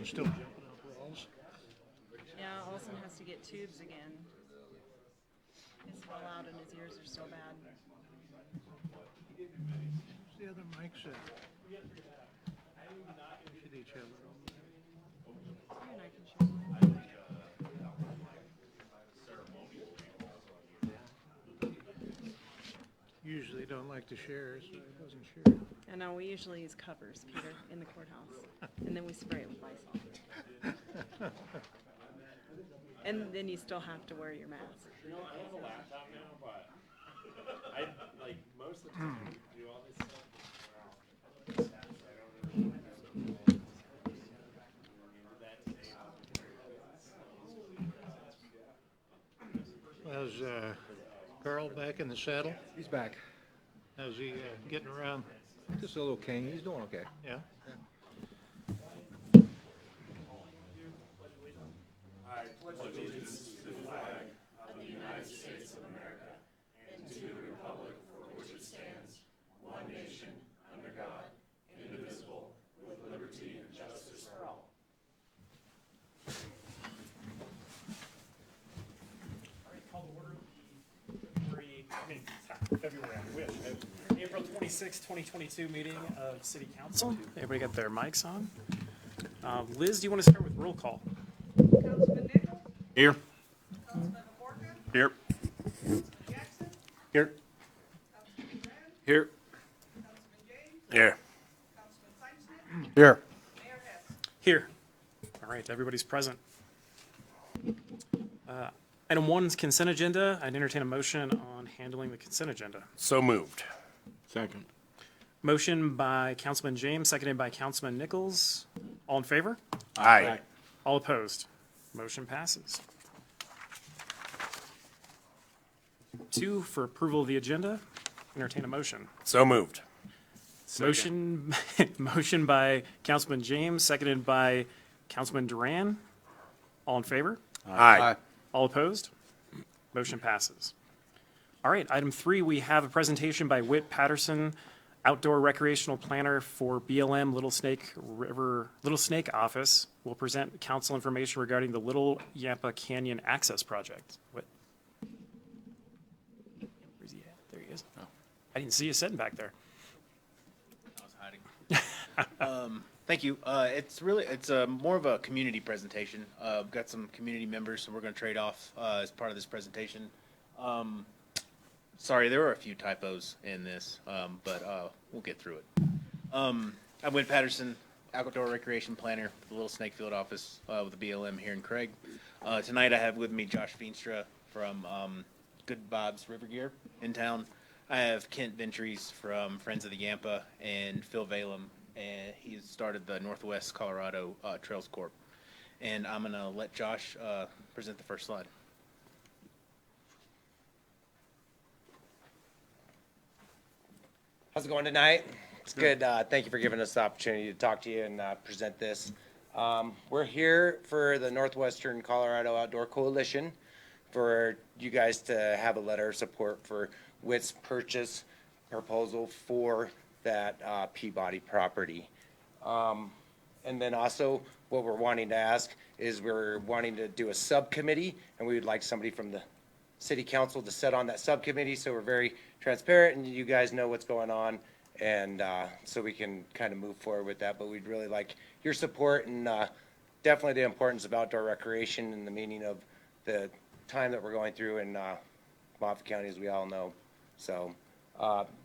still jumping off walls. Yeah, Olson has to get tubes again. His fall out and his ears are so bad. The other mic set. We should each have our own. You and I can share one. Usually don't like to share, so I wasn't sure. I know, we usually use covers, Peter, in the courthouse. And then we spray it with Lysol. And then you still have to wear your mask. You know, I have a laptop now, but I like most of the time do all this stuff. How's Carl back in the saddle? He's back. How's he getting around? Just a little king. He's doing okay. Yeah. I pledge allegiance to the flag of the United States of America and to the republic for which it stands, one nation, under God, indivisible, with liberty and justice for all. All right, call to order February, I wish. April 26, 2022 meeting of City Council. Everybody got their mics on? Liz, do you want to start with roll call? Councilman Nichols? Here. Councilman Borka? Here. Councilman Jackson? Here. Councilman Grant? Here. Councilman James? Here. Councilman Feinstein? Here. Mayor Hess? Here. All right, everybody's present. Item 1 is consent agenda. I'd entertain a motion on handling the consent agenda. So moved. Second. Motion by Councilman James, seconded by Councilman Nichols. All in favor? Aye. All opposed? Motion passes. 2, for approval of the agenda. Entertain a motion. So moved. Motion, motion by Councilman James, seconded by Councilman Duran. All in favor? Aye. All opposed? Motion passes. All right, item 3, we have a presentation by Whit, Patterson, outdoor recreational planner for BLM Little Snake office. Will present council information regarding the Little Yampa Canyon Access Project. Whit. Where's he at? There he is. Oh. I didn't see you sitting back there. I was hiding. Thank you. It's more of a community presentation. We've got some community members, so we're going to trade off as part of this presentation. Sorry, there were a few typos in this, but we'll get through it. I'm Whit Patterson, outdoor recreation planner for the Little Snake Field office with the BLM here in Craig. Tonight I have with me Josh Veenstra from Good Vibes River Gear in town. I have Kent Ventries from Friends of the Yampa and Phil Valem, and he's started the Northwest Colorado Trails Corp. And I'm going to let Josh present the first slide. How's it going tonight? It's good. Thank you for giving us the opportunity to talk to you and present this. We're here for the Northwestern Colorado Outdoor Coalition for you guys to have a letter of support for Whit's purchase proposal for that Peabody property. And then also what we're wanting to ask is we're wanting to do a subcommittee, and we would like somebody from the city council to sit on that subcommittee, so we're very transparent and you guys know what's going on, and so we can kind of move forward with that. But we'd really like your support, and definitely the importance of outdoor recreation and the meaning of the time that we're going through in Moffett County, as we all know. So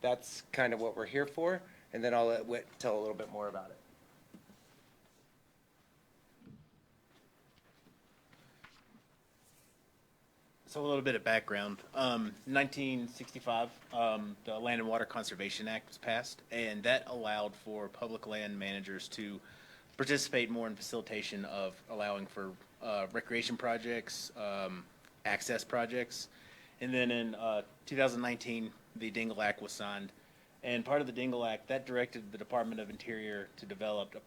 that's kind of what we're here for, and then I'll let Whit tell a little bit more about it. So a little bit of background. 1965, the Land and Water Conservation Act was passed, and that allowed for public land managers to participate more in facilitation of allowing for recreation projects, access projects. And then in 2019, the Dingle Act was signed. And part of the Dingle Act, that directed the Department of Interior to develop a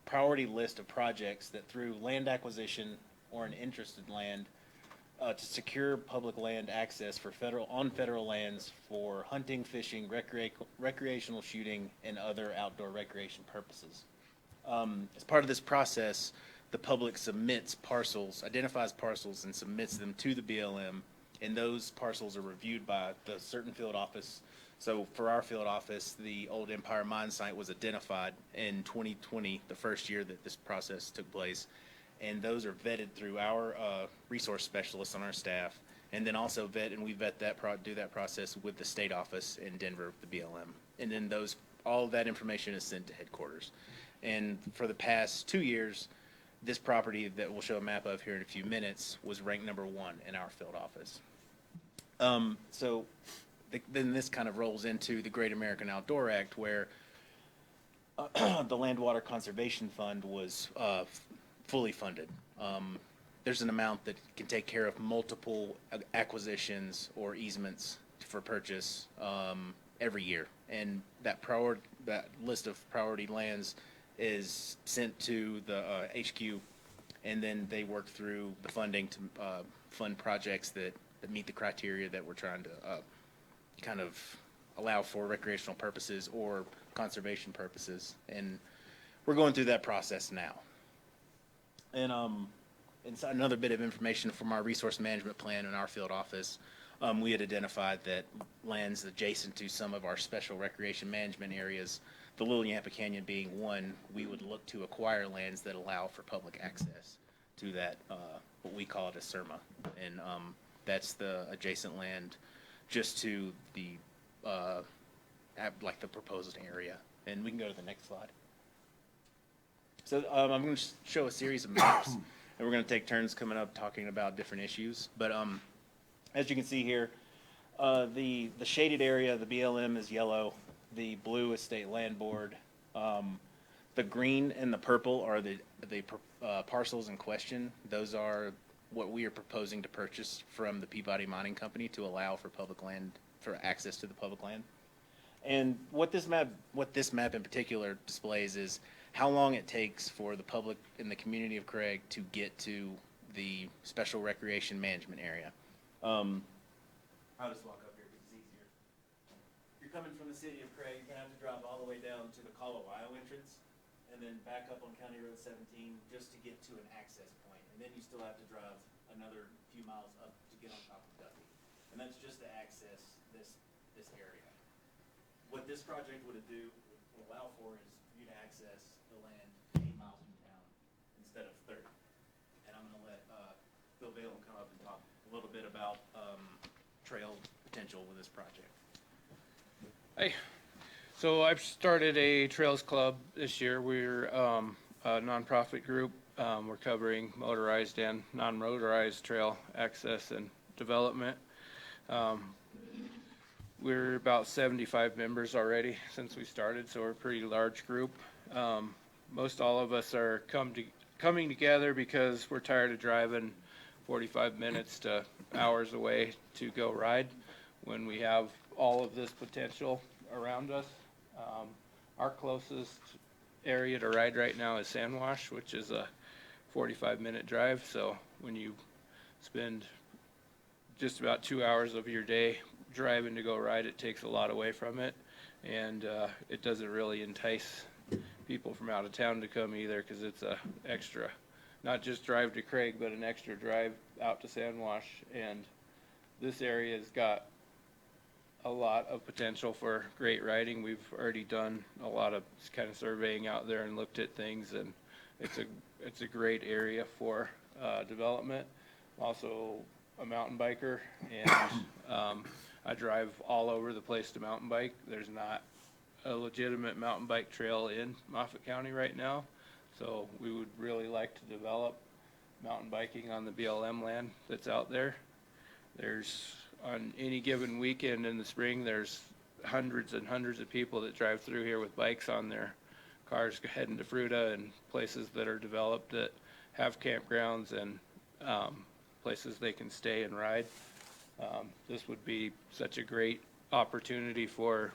priority list of projects that through land acquisition or an interest in land, to secure public land access for federal lands for hunting, fishing, recreational shooting, and other outdoor recreation purposes. As part of this process, the public submits parcels, identifies parcels, and submits them to the BLM, and those parcels are reviewed by the certain field office. So for our field office, the old Empire Mine site was identified in 2020, the first year that this process took place, and those are vetted through our resource specialists on our staff, and then also we vet that do that process with the state office in Denver, the BLM, and then all of that information is sent to headquarters. And for the past 2 years, this property that we'll show a map of here in a few minutes was ranked #1 in our field office. Then this kind of rolls into the Great American Outdoor Act, where the Land Water Conservation Fund was fully funded. There's an amount that can take care of multiple acquisitions or easements for purchase every year, and that list of priority lands is sent to the HQ, and then they work through the funding to fund projects that meet the criteria that we're trying to kind of allow for recreational purposes or conservation purposes, and we're going through that process now. And so another bit of information from our resource management plan in our field office, we had identified that lands adjacent to some of our special recreation management areas, the Little Yampa Canyon being one, we would look to acquire lands that allow for public access to that, what we call it a SERMA. And that's the adjacent land just to the, like the proposed area. And we can go to the next slide. So I'm going to show a series of maps, and we're going to take turns coming up talking about different issues. But as you can see here, the shaded area, the BLM is yellow. The blue is State Land Board. The green and the purple are the parcels in question. Those are what we are proposing to purchase from the Peabody Mining Company to allow for public land, for access to the public land. And what this map in particular displays is how long it takes for the public in the community of Craig to get to the special recreation management area. I'll just walk up here because it's easier. If you're coming from the city of Craig, you're gonna have to drive all the way down to the Colorado entrance and then back up on County Road 17 just to get to an access point. And then you still have to drive another few miles up to get on top of Duffy. And that's just to access this area. What this project would allow for is you to access the land 8 miles from town instead of 30. And I'm gonna let Bill Balaam come up and talk a little bit about trail potential with this project. Hey, so I've started a Trails Club this year. We're a nonprofit group. We're covering motorized and non-motorized trail access and development. We're about 75 members already since we started, so we're a pretty large group. Most all of us are coming together because we're tired of driving 45 minutes to hours away to go ride when we have all of this potential around us. Our closest area to ride right now is Sandwash, which is a 45-minute drive. So when you spend just about 2 hours of your day driving to go ride, it takes a lot away from it, and it doesn't really entice people from out of town to come either, because it's a extra, not just drive to Craig, but an extra drive out to Sandwash. And this area has got a lot of potential for great riding. We've already done a lot of kind of surveying out there and looked at things, and it's a great area for development. Also a mountain biker, and I drive all over the place to mountain bike. There's not a legitimate mountain bike trail in Moffett County right now, so we would really like to develop mountain biking on the BLM land that's out there. There's, on any given weekend in the spring, there's hundreds and hundreds of people that drive through here with bikes on their cars heading to Fruta and places that are developed that have campgrounds and places they can stay and ride. This would be such a great opportunity for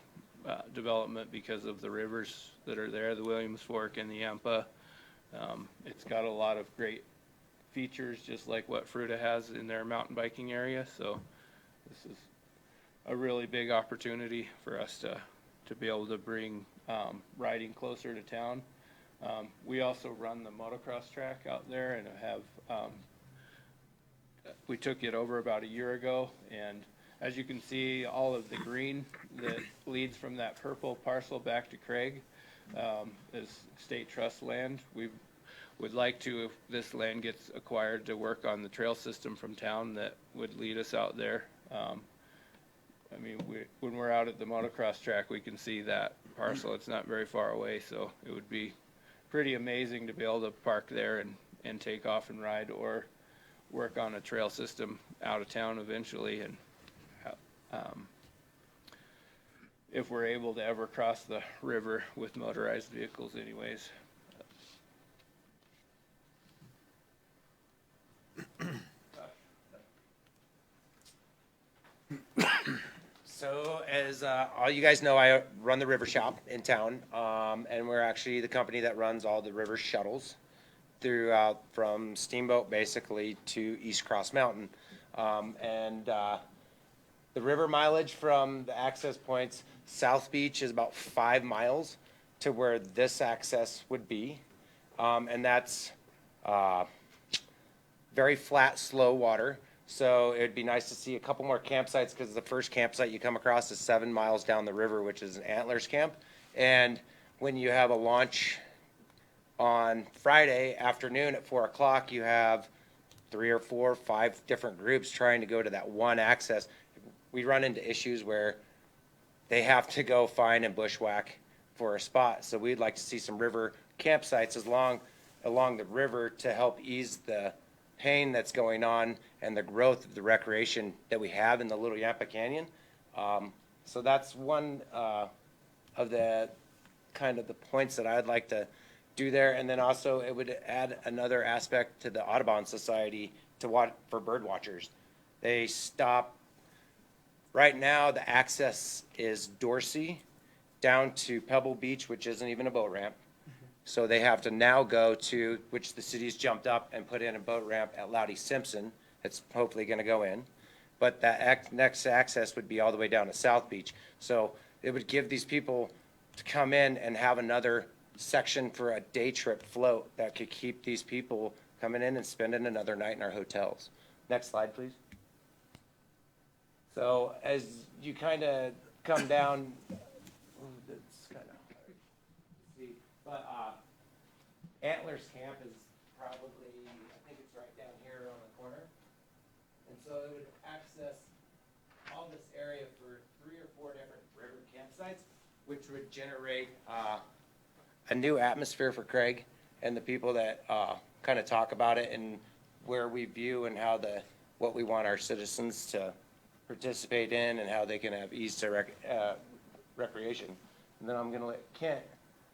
development because of the rivers that are there, the Williams Fork and the Yampa. It's got a lot of great features, just like what Fruta has in their mountain biking area. So this is a really big opportunity for us to be able to bring riding closer to town. We also run the motocross track out there and have, we took it over about a year ago, and as you can see, all of the green that leads from that purple parcel back to Craig is state trust land. We would like to, if this land gets acquired, to work on the trail system from town that would lead us out there. I mean, when we're out at the motocross track, we can see that parcel. It's not very far away, so it would be pretty amazing to be able to park there and take off and ride, or work on a trail system out of town eventually. And if we're able to ever cross the river with motorized vehicles anyways. So as all you guys know, I run the river shop in town, and we're actually the company that runs all the river shuttles throughout from Steamboat basically to East Cross Mountain. The river mileage from the access points, South Beach is about 5 miles to where this access would be. And that's very flat, slow water. So it'd be nice to see a couple more campsites, because the first campsite you come across is 7 miles down the river, which is an Antlers camp. And when you have a launch on Friday afternoon at 4 o'clock, you have 3 or 4 or 5 different groups trying to go to that one access. We run into issues where they have to go find and bushwhack for a spot. So we'd like to see some river campsites along the river to help ease the pain that's going on and the growth of the recreation that we have in the Little Yampa Canyon. So that's one of the kind of the points that I'd like to do there. And then also it would add another aspect to the Audubon Society to watch for bird watchers. They stop. Right now, the access is Dorsey down to Pebble Beach, which isn't even a boat ramp. So they have to now go to, which the city's jumped up and put in a boat ramp at Loudy Simpson. It's hopefully going to go in. But that next access would be all the way down to South Beach. So it would give these people to come in and have another section for a day trip float that could keep these people coming in and spending another night in our hotels. Next slide, please. So as you kind of come down, that's kind of hard to see, but Antlers Camp is probably, I think it's right down here on the corner. And so it would access all this area for 3 or 4 different river campsites, which would generate a new atmosphere for Craig and the people that kind of talk about it and where we view and how what we want our citizens to participate in and how they can have ease to recreation. And then I'm going to let Kent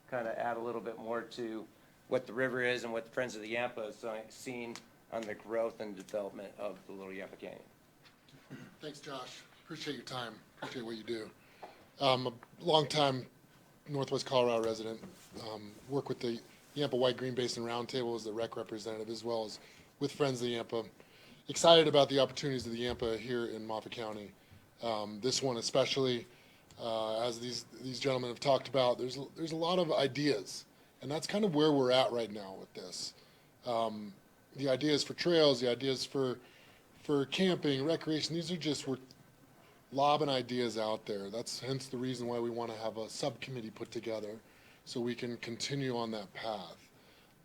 kind of add a little bit more to what the river is and what the Friends of the Yampa has seen on the growth and development of the Little Yampa Canyon. Thanks, Josh. Appreciate your time. Appreciate what you do. A long-time Northwest Colorado resident. Work with the Yampa White Green Basin Roundtable as the rec representative, as well as with Friends of the Yampa. Excited about the opportunities of the Yampa here in Moffett County. This one especially, as these gentlemen have talked about, there's a lot of ideas, and that's kind of where we're at right now with this. The ideas for trails, the ideas for camping, recreation, these are just, we're lobbing ideas out there. That's hence the reason why we want to have a subcommittee put together so we can continue on that path.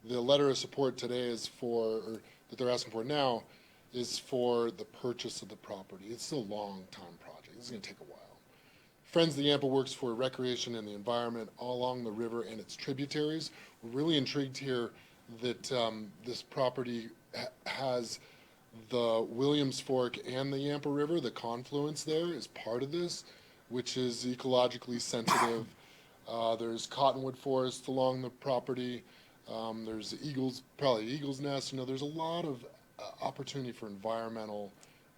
The letter of support today is for, or that they're asking for now, is for the purchase of the property. It's a long-time project. This is going to take a while. Friends of the Yampa works for recreation and the environment all along the river and its tributaries. We're really intrigued here that this property has the Williams Fork and the Yampa River. The confluence there is part of this, which is ecologically sensitive. There's cottonwood forest along the property. There's probably eagle's nest. There's a lot of opportunity for environmental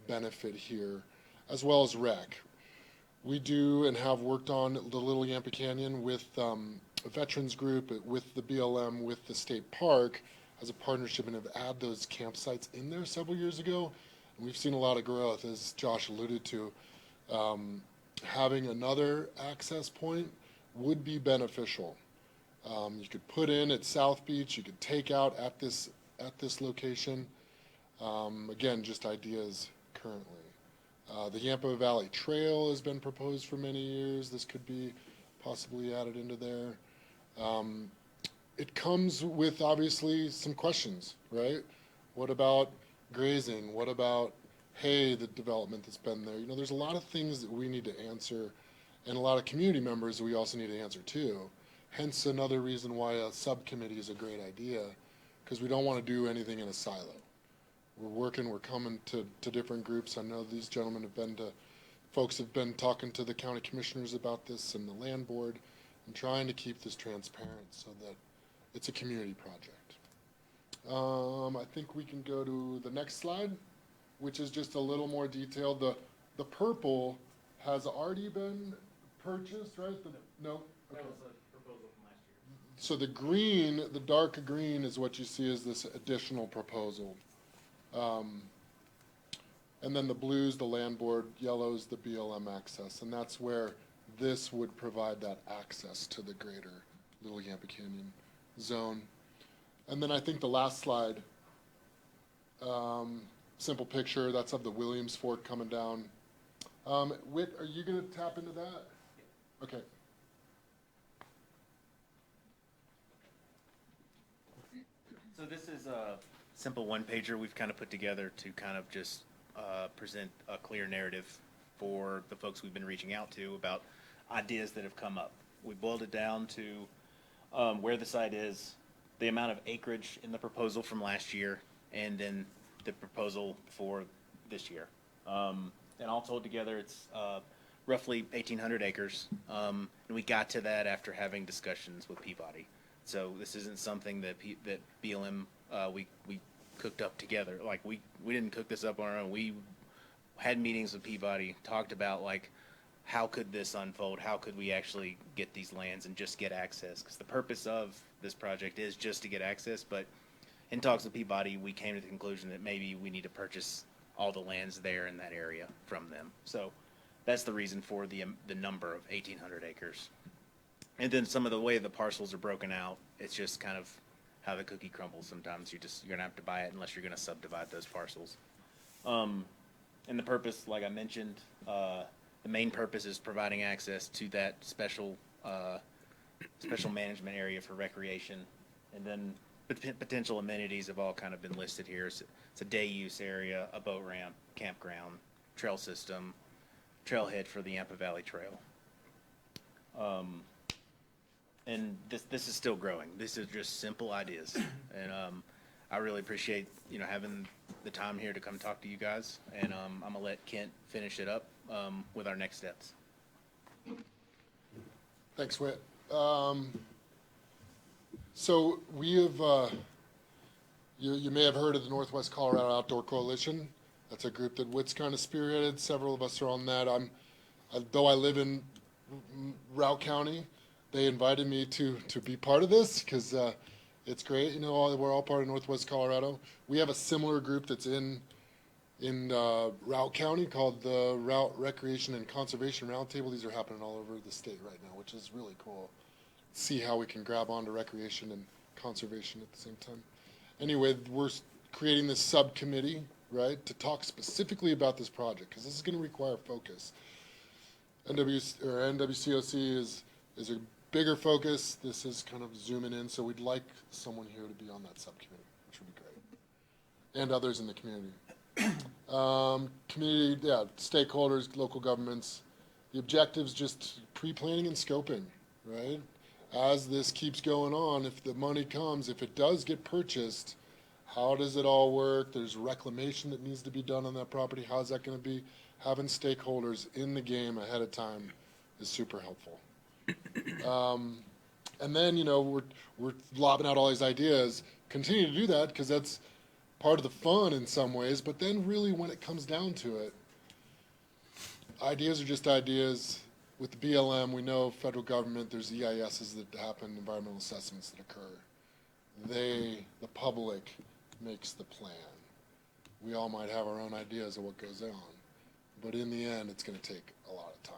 benefit here, as well as rec. We do and have worked on the Little Yampa Canyon with a veterans group, with the BLM, with the state park as a partnership, and have added those campsites in there several years ago. And we've seen a lot of growth, as Josh alluded to. Having another access point would be beneficial. You could put in at South Beach, you could take out at this location. Again, just ideas currently. The Yampa Valley Trail has been proposed for many years. This could be possibly added into there. It comes with obviously some questions, right? What about grazing? What about hay, the development that's been there? You know, there's a lot of things that we need to answer, and a lot of community members that we also need to answer too. Hence another reason why a subcommittee is a great idea, because we don't want to do anything in a silo. We're coming to different groups. I know these gentlemen folks have been talking to the county commissioners about this and the land board, and trying to keep this transparent so that it's a community project. I think we can go to the next slide, which is just a little more detailed. The purple has already been purchased, right? No? Okay. That was a proposal from last year. So the green, the dark green is what you see as this additional proposal. And then the blues, the land board, yellows, the BLM access. And that's where this would provide that access to the greater Little Yampa Canyon zone. And then I think the last slide, simple picture, that's of the Williams Fork coming down. Whit, are you going to tap into that? Okay. So this is a simple one-pager we've kind of put together to kind of just present a clear narrative for the folks we've been reaching out to about ideas that have come up. We boiled it down to where the site is, the amount of acreage in the proposal from last year, and then the proposal for this year. And all told together, it's roughly 1,800 acres. And we got to that after having discussions with Peabody. So this isn't something that BLM, we cooked up together. Like we didn't cook this up on our own. We had meetings with Peabody, talked about like, how could this unfold? How could we actually get these lands and just get access? Because the purpose of this project is just to get access. But in talks with Peabody, we came to the conclusion that maybe we need to purchase all the lands there in that area from them. So that's the reason for the number of 1,800 acres. And then some of the way the parcels are broken out, it's just kind of how the cookie crumbles. Sometimes you're gonna have to buy it unless you're gonna subdivide those parcels. And the purpose, like I mentioned, the main purpose is providing access to that special management area for recreation. And then potential amenities have all kind of been listed here. It's a day use area, a boat ramp, campground, trail system, trailhead for the Yampa Valley Trail. And this is still growing. This is just simple ideas. And I really appreciate, having the time here to come talk to you guys. And I'm gonna let Kent finish it up with our next steps. Thanks, Whit. So we have, you may have heard of the Northwest Colorado Outdoor Coalition. That's a group that Whit's kind of spearheaded. Several of us are on that. Though I live in Routt County, they invited me to be part of this because it's great. We're all part of Northwest Colorado. We have a similar group that's in Routt County called the Routt Recreation and Conservation Roundtable. These are happening all over the state right now, which is really cool. See how we can grab onto recreation and conservation at the same time. Anyway, we're creating this subcommittee, right, to talk specifically about this project because this is going to require focus. NWCOC is a bigger focus. This is kind of zooming in, so we'd like someone here to be on that subcommittee, which would be great, and others in the community. Community, stakeholders, local governments. The objective's just pre-planning and scoping, right? As this keeps going on, if the money comes, if it does get purchased, how does it all work? There's reclamation that needs to be done on that property. How's that going to be? Having stakeholders in the game ahead of time is super helpful. And then, we're lobbing out all these ideas. Continue to do that because that's part of the fun in some ways. But then really when it comes down to it, ideas are just ideas. With the BLM, we know federal government, there's EISs that happen, environmental assessments that occur. The public makes the plan. We all might have our own ideas of what goes on. But in the end, it's going to take a lot of time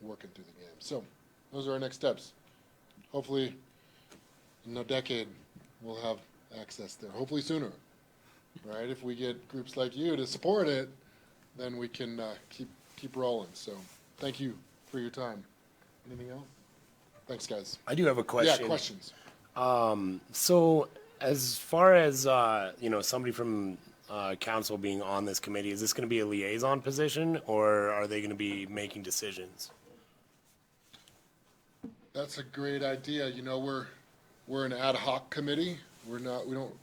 working through the game. So those are our next steps. Hopefully in a decade, we'll have access there, hopefully sooner, right? If we get groups like you to support it, then we can keep rolling. So thank you for your time. Anything else? Thanks, guys. I do have a question. Yeah, questions. So as far as, somebody from council being on this committee, is this going to be a liaison position or are they going to be making decisions? That's a great idea. You know, we're an ad hoc committee. We don't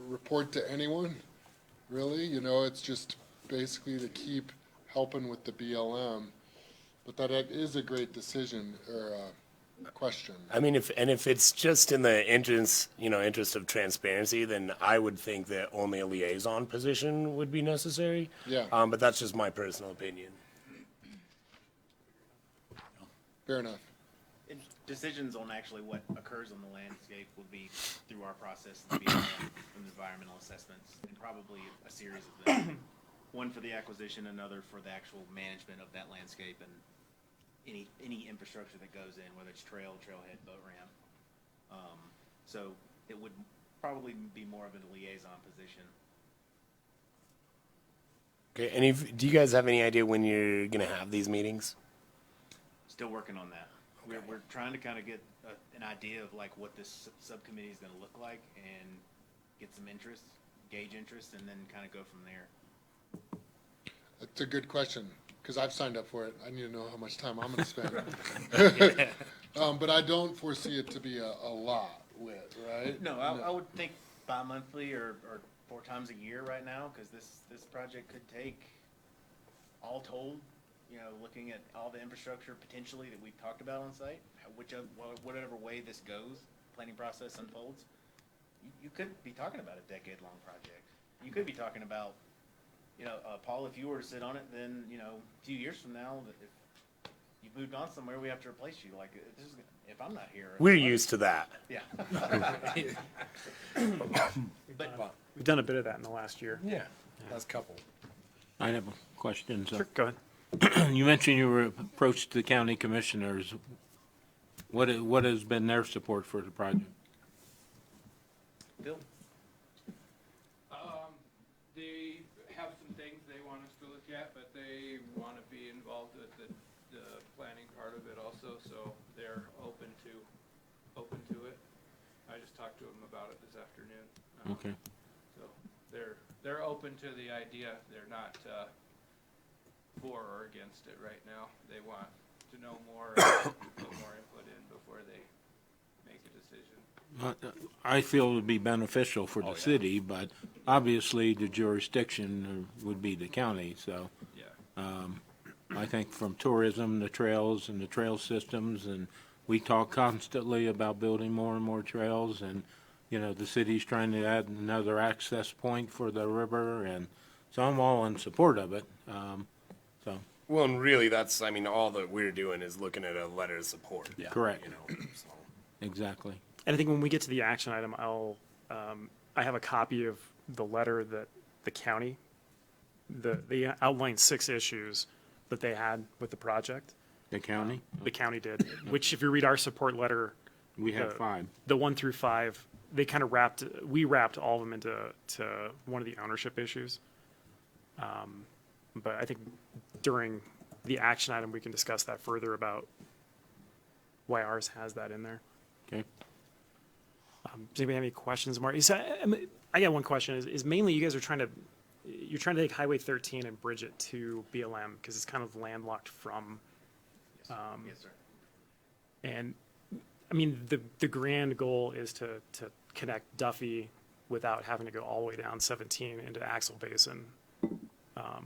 report to anyone, really. You know, it's just basically to keep helping with the BLM. But that is a great decision or question. I mean, if it's just in the interest of transparency, then I would think that only a liaison position would be necessary. Yeah. But that's just my personal opinion. Fair enough. And decisions on actually what occurs on the landscape would be through our process, the BLM, and environmental assessments, and probably a series of them. One for the acquisition, another for the actual management of that landscape and any infrastructure that goes in, whether it's trailhead, boat ramp. So it would probably be more of a liaison position. Okay. And do you guys have any idea when you're going to have these meetings? Still working on that. We're trying to kind of get an idea of like what this subcommittee is going to look like and get some interest, gauge interest, and then kind of go from there. That's a good question, because I've signed up for it. I need to know how much time I'm going to spend. But I don't foresee it to be a lot, Whit, right? No, I would think bi-monthly or 4 times a year right now, because this project could take, all told, looking at all the infrastructure potentially that we've talked about on site, whatever way this goes, planning process unfolds, you could be talking about a decade-long project. You could be talking about, Paul, if you were to sit on it, then, a few years from now, if you've moved on somewhere, we have to replace you. Like, this is, if I'm not here. We're used to that. Yeah. We've done a bit of that in the last year. Yeah. Last couple. I have a question. So Sure, go ahead. you mentioned you were approached the county commissioners. What has been their support for the project? Bill? They have some things they want us to look at, but they want to be involved with the planning part of it also, so they're open to it. I just talked to them about it this afternoon. Okay. So they're open to the idea. They're not for or against it right now. They want to know more, put more input in before they make a decision. I feel it would be beneficial for the city, but obviously the jurisdiction would be the county, so. Yeah. I think from tourism, the trails and the trail systems, and we talk constantly about building more and more trails, and, the city's trying to add another access point for the river, and so I'm all in support of it, so. Well, and really all that we're doing is looking at a letter of support. Yeah. Correct. Exactly. And I think when we get to the action item, I have a copy of the letter that the county, they outlined 6 issues that they had with the project. The county? The county did, which if you read our support letter. We have 5. The 1 through 5, they kind of we wrapped all of them into one of the ownership issues. But I think during the action item, we can discuss that further about why ours has that in there. Okay. Does anybody have any questions, Marty? So, I got one question. Is mainly you guys are trying to take Highway 13 and bridge it to BLM because it's kind of landlocked from. Yes, sir. And I mean, the grand goal is to connect Duffy without having to go all the way down 17 into Axle Basin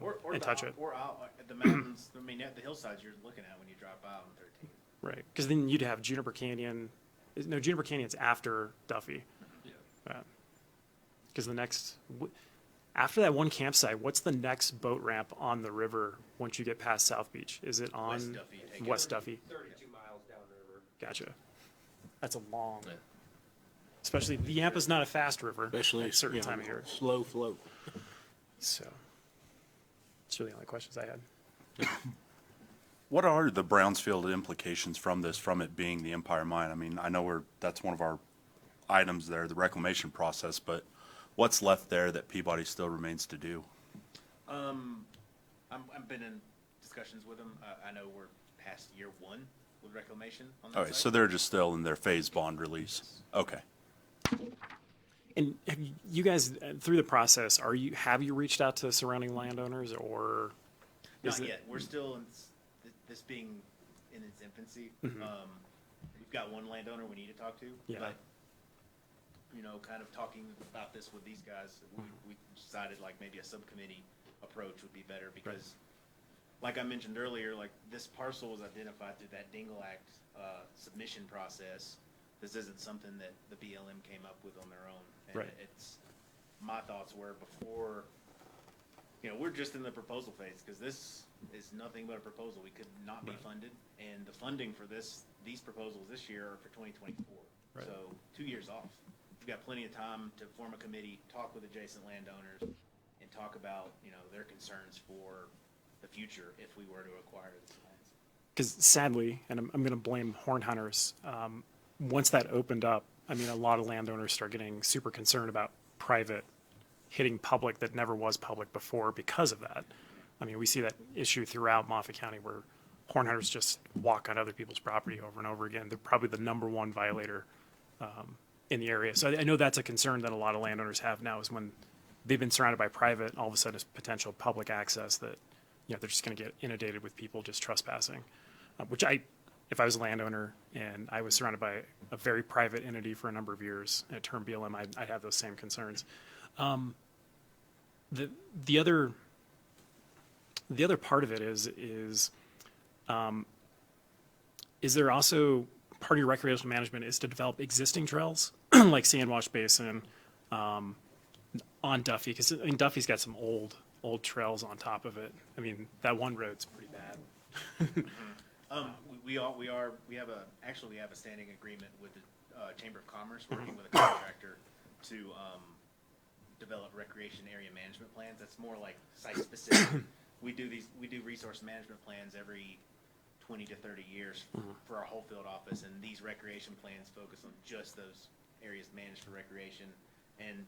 Or and touch it. Or out at the mountains. I mean, at the hillsides you're looking at when you drop out on 13. Right, because then you'd have Juniper Canyon. No, Juniper Canyon's after Duffy. Yeah. Because after that one campsite, what's the next boat ramp on the river once you get past South Beach? Is it on West Duffy, take it. West Duffy? 32 miles downriver. Gotcha. That's a long. Especially the Yampa's not a fast river. Especially at a certain time of year. Slow float. So, it's really the only questions I had. What are the Brownsfield implications from this, from it being the Empire Mine? I mean, I know that's one of our items there, the reclamation process, but what's left there that Peabody still remains to do? I've been in discussions with them. I know we're past year 1 with reclamation on that All right, site. so they're just still in their phase bond release. Okay. And have you guys, through the process, have you reached out to surrounding landowners, or? Not yet. We're still in this being in its infancy. Mhm. We've got one landowner we need to talk to. Yeah. But, kind of talking about this with these guys, we decided like maybe a subcommittee approach would be better because, like I mentioned earlier, like this parcel was identified through that Dingle Act submission process. This isn't something that the BLM came up with on their own. And Right. my thoughts were before, we're just in the proposal phase because this is nothing but a proposal. We could not be funded, and the funding for these proposals this year are for 2024. Right. So 2 years off. We've got plenty of time to form a committee, talk with adjacent landowners, and talk about, their concerns for the future if we were to acquire these lands. Because sadly, and I'm going to blame horn hunters, once that opened up, I mean, a lot of landowners start getting super concerned about private hitting public that never was public before because of that. I mean, we see that issue throughout Moffat County where horn hunters just walk on other people's property over and over again. They're probably the number 1 violator in the area. So I know that's a concern that a lot of landowners have now is when they've been surrounded by private, all of a sudden it's potential public access that, they're just going to get inundated with people just trespassing, which if I was a landowner and I was surrounded by a very private entity for a number of years at term BLM, I'd have those same concerns. The other part of it is there also part of your recreational management is to develop existing trails like Sandwash Basin on Duffy, because Duffy's got some old trails on top of it. I mean, that one road's pretty bad. We have a standing agreement with the Chamber of Commerce, working with a contractor to develop recreation area management plans. That's more like site specific. We do resource management plans every 20 to 30 years for our whole field office, and these recreation plans focus on just those areas managed for recreation. And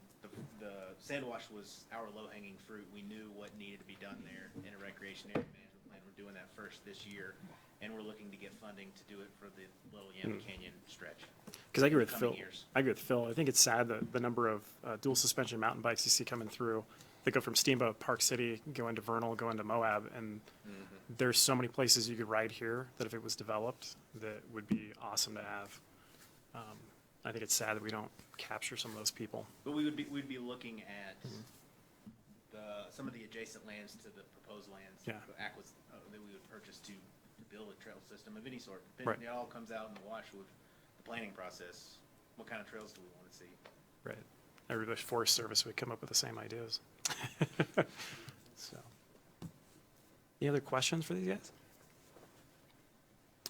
the Sandwash was our low-hanging fruit. We knew what needed to be done there in a recreation area management plan. We're doing that first this year, and we're looking to get funding to do it for the Little Yampa Canyon stretch. Because I agree with Coming Phil. years. I agree with Phil. I think it's sad that the number of dual suspension mountain bikes you see coming through, they go from Steamboat, Park City, go into Vernal, go into Moab, and there's so many places you could ride here that if it was developed, that would be awesome to have. I think it's sad that we don't capture some of those people. But we'd be looking at some of the adjacent lands to the proposed lands. Yeah. That we would purchase to build a trail system of any sort. Right. It all comes out in the wash with the planning process. What kind of trails do we want to see? Right. I really wish Forest Service would come up with the same ideas. So, any other questions for these guys?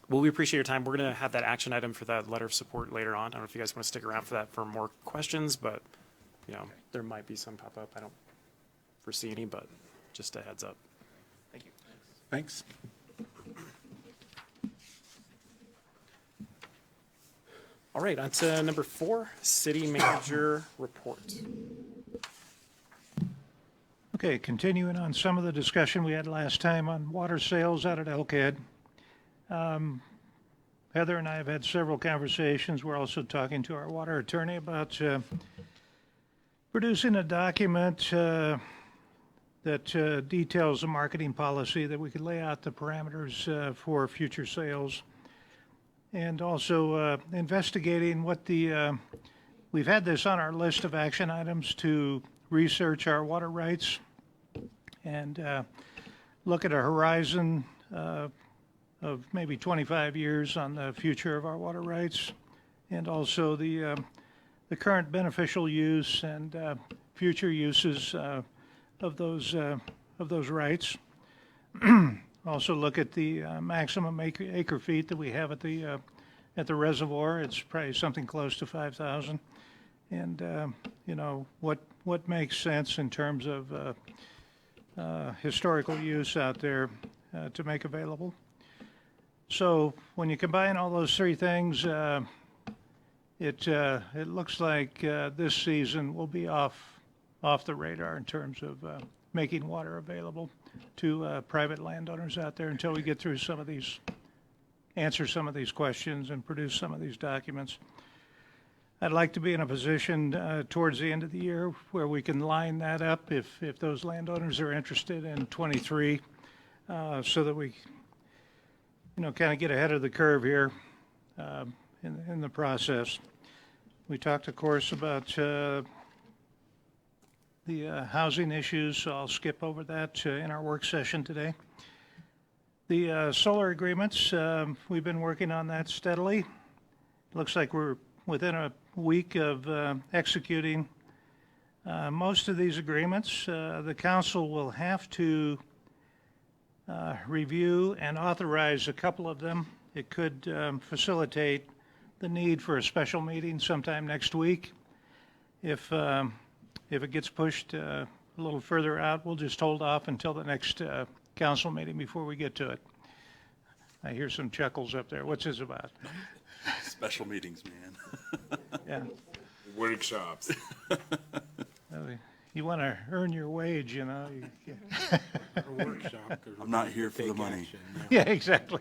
Well, we appreciate your time. We're going to have that action item for that letter of support later on. I don't know if you guys want to stick around for that for more questions, but, there might be some pop up. I don't foresee any, but just a heads up. Thank you. Thanks. All right, on to number 4, city manager report. Okay, continuing on some of the discussion we had last time on water sales out at Elkhead. Heather and I have had several conversations. We're also talking to our water attorney about producing a document that details a marketing policy that we could lay out the parameters for future sales. And also investigating what we've had this on our list of action items to research our water rights and look at a horizon of maybe 25 years on the future of our water rights, and also the current beneficial use and future uses of those rights. Also look at the maximum acre feet that we have at the reservoir. It's probably something close to 5,000. And what makes sense in terms of historical use out there to make available. So when you combine all those three things, it looks like this season will be off the radar in terms of making water available to private landowners out there until we get through answer some of these questions and produce some of these documents. I'd like to be in a position towards the end of the year where we can line that up if those landowners are interested in 23, so that we, kind of get ahead of the curve here in the process. We talked, of course, about the housing issues, so I'll skip over that in our work session today. The solar agreements, we've been working on that steadily. Looks like we're within a week of executing most of these agreements. The council will have to review and authorize a couple of them. It could facilitate the need for a special meeting sometime next week. If it gets pushed a little further out, we'll just hold off until the next council meeting before we get to it. I hear some chuckles up there. What's this about? Special meetings, man. Yeah. Workshops. You want to earn your wage, I'm not here for the money. Yeah, exactly.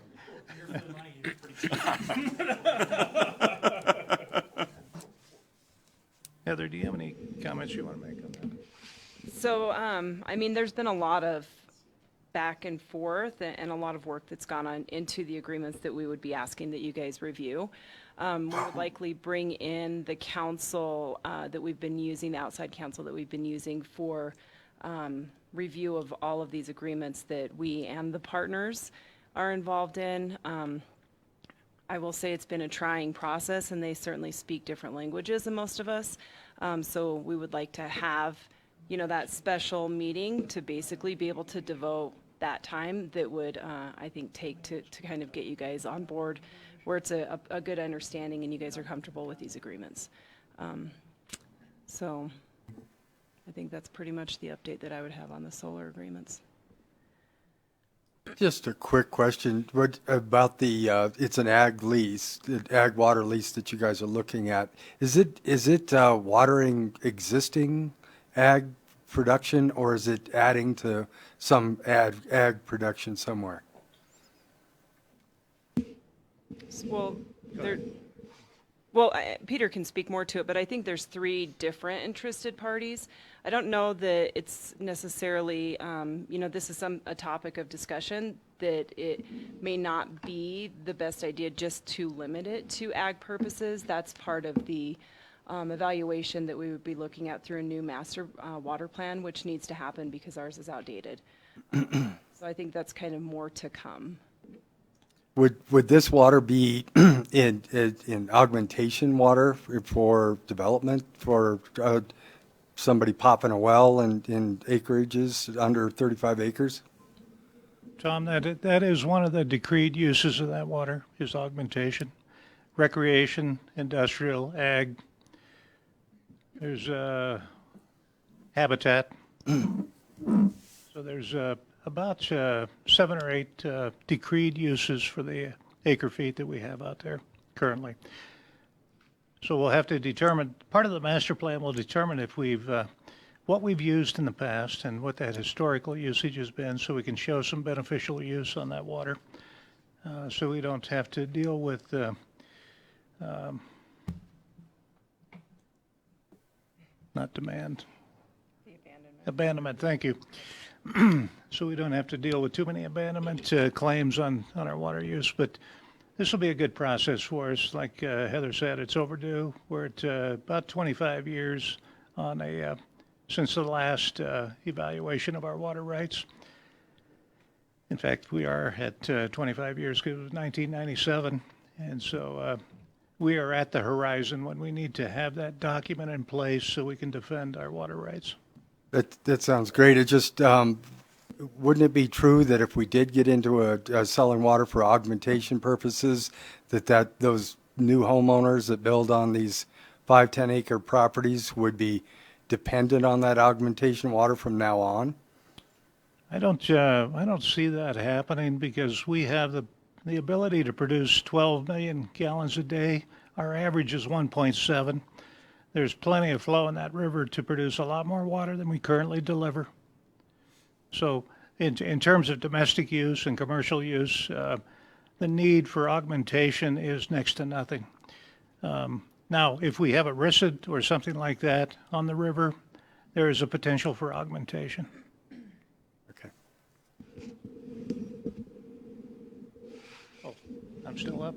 Heather, do you have any comments you want to make on that? So, there's been a lot of back and forth and a lot of work that's gone on into the agreements that we would be asking that you guys review. We would likely bring in the council that we've been using, the outside council that we've been using for review of all of these agreements that we and the partners are involved in. I will say it's been a trying process, and they certainly speak different languages than most of us. So we would like to have, that special meeting to basically be able to devote that time that would, I think, take to kind of get you guys on board where it's a good understanding and you guys are comfortable with these agreements. So I think that's pretty much the update that I would have on the solar agreements. Just a quick question. What about it's an ag lease, the ag water lease that you guys are looking at. Is it watering existing ag production, or is it adding to some ag production somewhere? Peter can speak more to it, but I think there's 3 different interested parties. I don't know that it's necessarily, this is a topic of discussion, that it may not be the best idea just to limit it to ag purposes. That's part of the evaluation that we would be looking at through a new master water plan, which needs to happen because ours is outdated. So I think that's kind of more to come. Would this water be in augmentation water for development for somebody popping a well in acreages under 35 acres? Tom, that is one of the decreed uses of that water, is augmentation. Recreation, industrial, ag. There's habitat. So there's about 7 or 8 decreed uses for the acre feet that we have out there currently. So we'll have to determine, part of the master plan will determine if what we've used in the past and what that historical usage has been, so we can show some beneficial use on that water. So we don't have to deal with not demand. The abandonment. Abandonment, thank you. So we don't have to deal with too many abandonment claims on our water use, but this will be a good process for us. Like Heather said, it's overdue. We're at about 25 years on since the last evaluation of our water rights. In fact, we are at 25 years because it was 1997, and so we are at the horizon when we need to have that document in place so we can defend our water rights. That sounds great. It just wouldn't it be true that if we did get into selling water for augmentation purposes, that those new homeowners that build on these 5-10 acre properties would be dependent on that augmentation water from now on? I don't see that happening because we have the ability to produce 12 million gallons a day. Our average is 1.7. There's plenty of flow in that river to produce a lot more water than we currently deliver. So in terms of domestic use and commercial use, the need for augmentation is next to nothing. Now, if we have a RISD or something like that on the river, there is a potential for augmentation. Okay. Oh, I'm still up?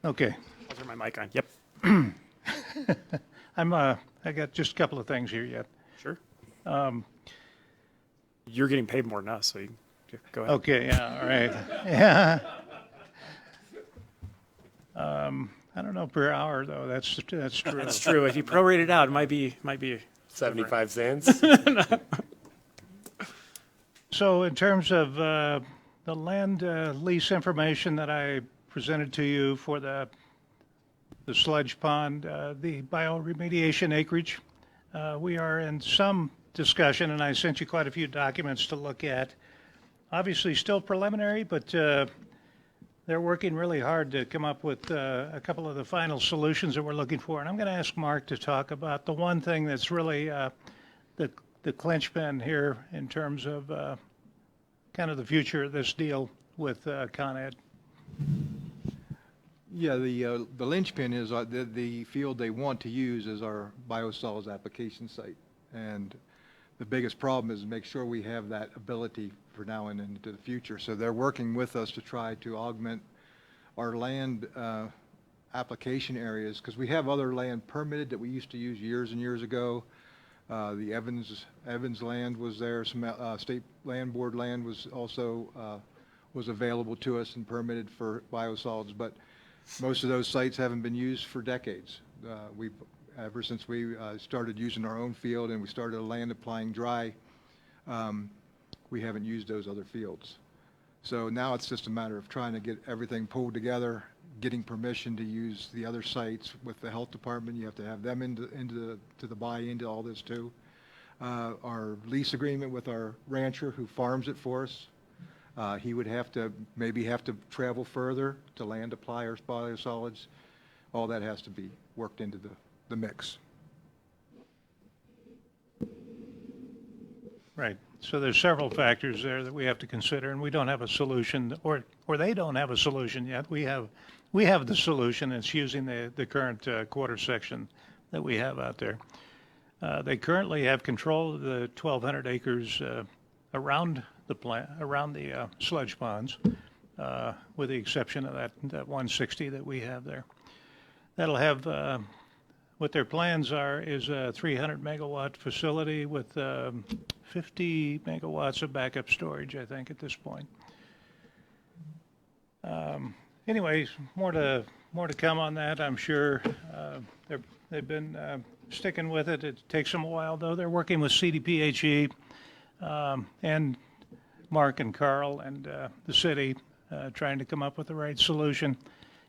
Okay. I'll turn my mic on. Yep. I got just a couple of things here yet. Sure. You're getting paid more than us, so you go ahead. Okay, yeah, all right. Yeah. I don't know per hour though. That's true. That's true. If you prorate it out, it might be 75 cents. So in terms of the land lease information that I presented to you for the sludge pond, the bioremediation acreage, we are in some discussion, and I sent you quite a few documents to look at. Obviously still preliminary, but they're working really hard to come up with a couple of the final solutions that we're looking for. And I'm going to ask Mark to talk about the one thing that's really the clinchpin here in terms of kind of the future of this deal with Con Ed. Yeah, the linchpin is the field they want to use as our biosolids application site. And the biggest problem is to make sure we have that ability for now and into the future. So they're working with us to try to augment our land application areas, because we have other land permitted that we used to use years and years ago. The Evans land was there. Some state land board land was also was available to us and permitted for biosolids, but most of those sites haven't been used for decades. Ever since we started using our own field and we started land applying dry, we haven't used those other fields. So now it's just a matter of trying to get everything pulled together, getting permission to use the other sites with the health department. You have to have them into the buy-in to all this too. Our lease agreement with our rancher who farms it for us, he would maybe have to travel further to land apply our biosolids. All that has to be worked into the mix. Right. So there's several factors there that we have to consider, and we don't have a solution, or they don't have a solution yet. We have the solution. It's using the current quarter section that we have out there. They currently have control of the 1,200 acres around the sludge ponds, with the exception of that 160 that we have there. That'll have what their plans are is a 300 megawatt facility with 50 megawatts of backup storage, I think, at this point. Anyways, more to come on that, I'm sure. They've been sticking with it. It takes them a while, though. They're working with CDPHE and Mark and Carl and the city, trying to come up with the right solution.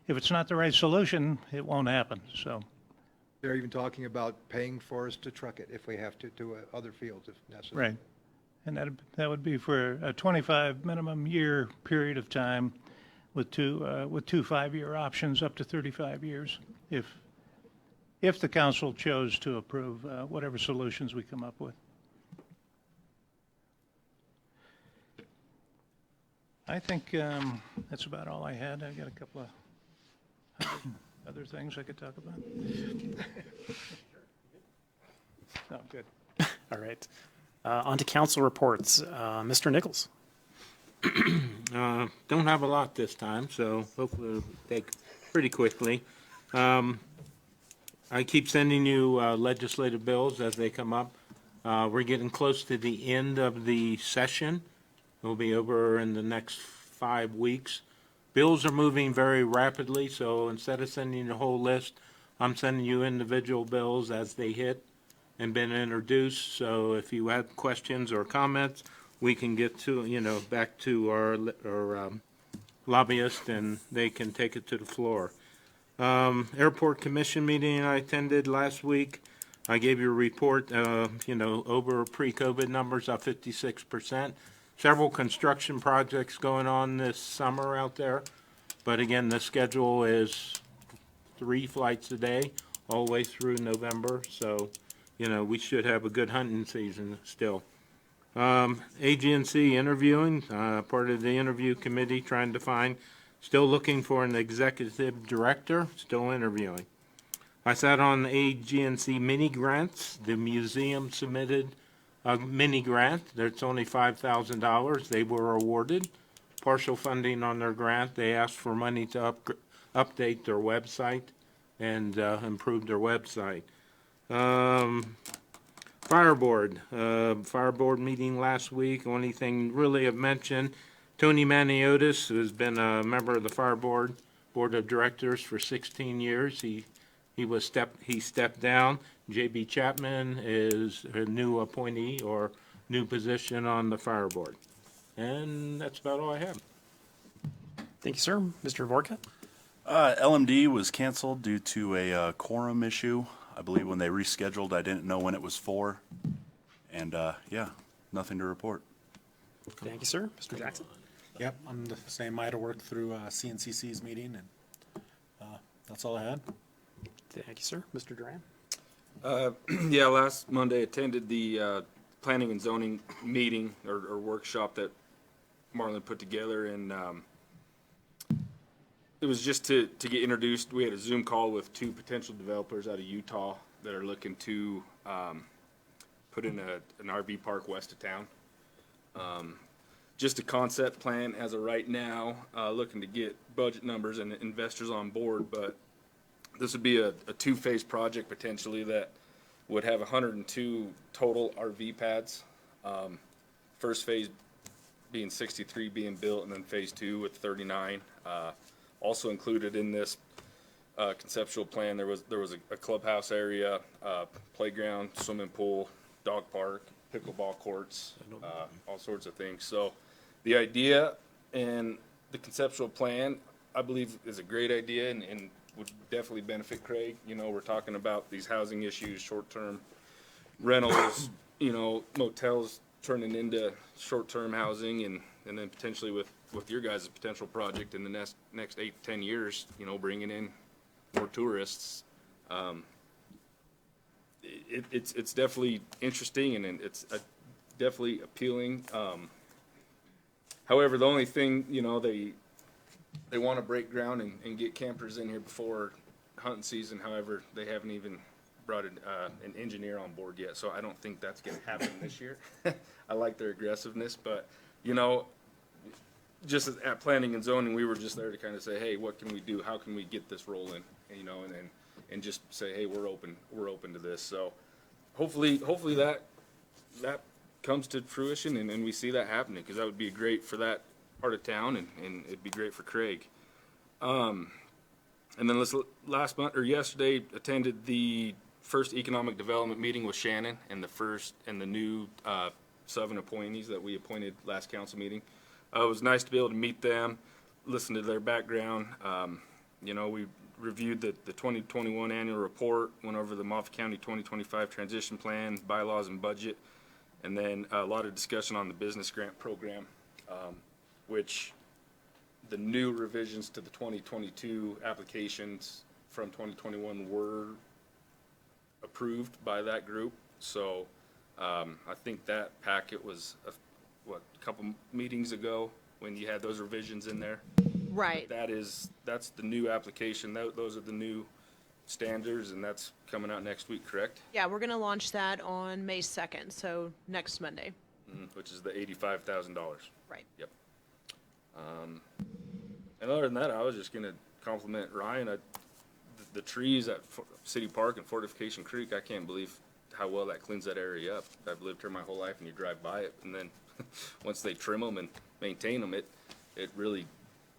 If it's not the right solution, it won't happen. So. They're even talking about paying for us to truck it if we have to other fields if necessary. Right. And that would be for a 25 minimum year period of time with two 5-year options up to 35 years if the council chose to approve whatever solutions we come up with. I think that's about all I had. I've got a couple of other things I could talk about. Oh, good. All right. On to council reports. Mr. Nichols. Don't have a lot this time, so hopefully it'll take pretty quickly. I keep sending you legislative bills as they come up. We're getting close to the end of the session. It'll be over in the next 5 weeks. Bills are moving very rapidly, so instead of sending the whole list, I'm sending you individual bills as they hit and been introduced. So if you have questions or comments, we can get to, back to our lobbyist and they can take it to the floor. Airport Commission meeting I attended last week. I gave you a report, over pre-COVID numbers up 56%. Several construction projects going on this summer out there. But again, the schedule is 3 flights a day all the way through November. So, we should have a good hunting season still. AGNC interviewing, part of the interview committee trying to find, still looking for an executive director, still interviewing. I sat on the AGNC mini grants. The museum submitted a mini grant. It's only $5,000. They were awarded partial funding on their grant. They asked for money to update their website and improve their website. Fire board meeting last week. Only thing really I've mentioned, Tony Maniotis, who's been a member of the fire board of directors for 16 years. He stepped down. J.B. Chapman is a new appointee or new position on the fire board. And that's about all I have. Thank you, sir. Mr. Vorka? LMD was canceled due to a quorum issue. I believe when they rescheduled, I didn't know when it was for. And, yeah, nothing to report. Thank you, sir. Mr. Jackson? Yep, I'm the same. I had to work through CNCC's meeting, and that's all I had. Thank you, sir. Mr. Duran? Yeah, last Monday attended the planning and zoning meeting or workshop that Marlon put together, and it was just to get introduced. We had a Zoom call with 2 potential developers out of Utah that are looking to put in an RV park west of town. Just a concept plan as of right now, looking to get budget numbers and investors on board, but this would be a 2-phase project potentially that would have 102 total RV pads. First phase being 63 being built, and then phase 2 with 39. Also included in this conceptual plan, there was a clubhouse area, playground, swimming pool, dog park, pickleball courts, all sorts of things. So the idea and the conceptual plan, I believe, is a great idea and would definitely benefit Craig. We're talking about these housing issues, short-term rentals, motels turning into short-term housing, and then potentially with your guys' potential project in the next 8 to 10 years, bringing in more tourists. It's definitely interesting, and it's definitely appealing. However, the only thing, they want to break ground and get campers in here before hunting season. However, they haven't even brought an engineer on board yet, so I don't think that's going to happen this year. I like their aggressiveness, but, just at planning and zoning, we were just there to kind of say, hey, what can we do? How can we get this rolling? And just say, hey, we're open to this. So hopefully that comes to fruition and we see that happening, because that would be great for that part of town, and it'd be great for Craig. And then yesterday attended the first economic development meeting with Shannon and the new 7 appointees that we appointed last council meeting. It was nice to be able to meet them, listen to their background. We reviewed the 2021 annual report, went over the Moffett County 2025 transition plan, bylaws and budget, and then a lot of discussion on the business grant program, which the new revisions to the 2022 applications from 2021 were approved by that group. So I think that packet was a couple meetings ago when you had those revisions in there. Right. That's the new application. Those are the new standards, and that's coming out next week, correct? Yeah, we're going to launch that on May 2nd, so next Monday. Which is the $85,000. Right. Yep. And other than that, I was just going to compliment Ryan. The trees at City Park and Fortification Creek, I can't believe how well that cleans that area up. I've lived here my whole life, and you drive by it, and then once they trim them and maintain them, it really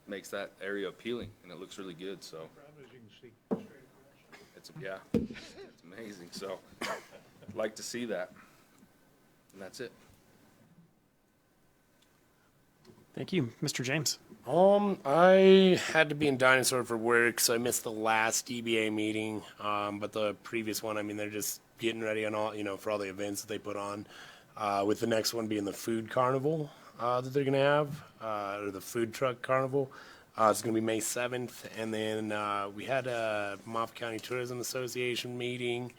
makes that area appealing, and it looks really good. So it's amazing. So I'd like to see that, and that's it. Thank you. Mr. James? I had to be in Dinosaur for work, so I missed the last DBA meeting. But the previous one, they're just getting ready on all, for all the events that they put on. With the next one being the food carnival that they're going to have, or the food truck carnival. It's going to be May 7th. And then we had a Moffett County Tourism Association meeting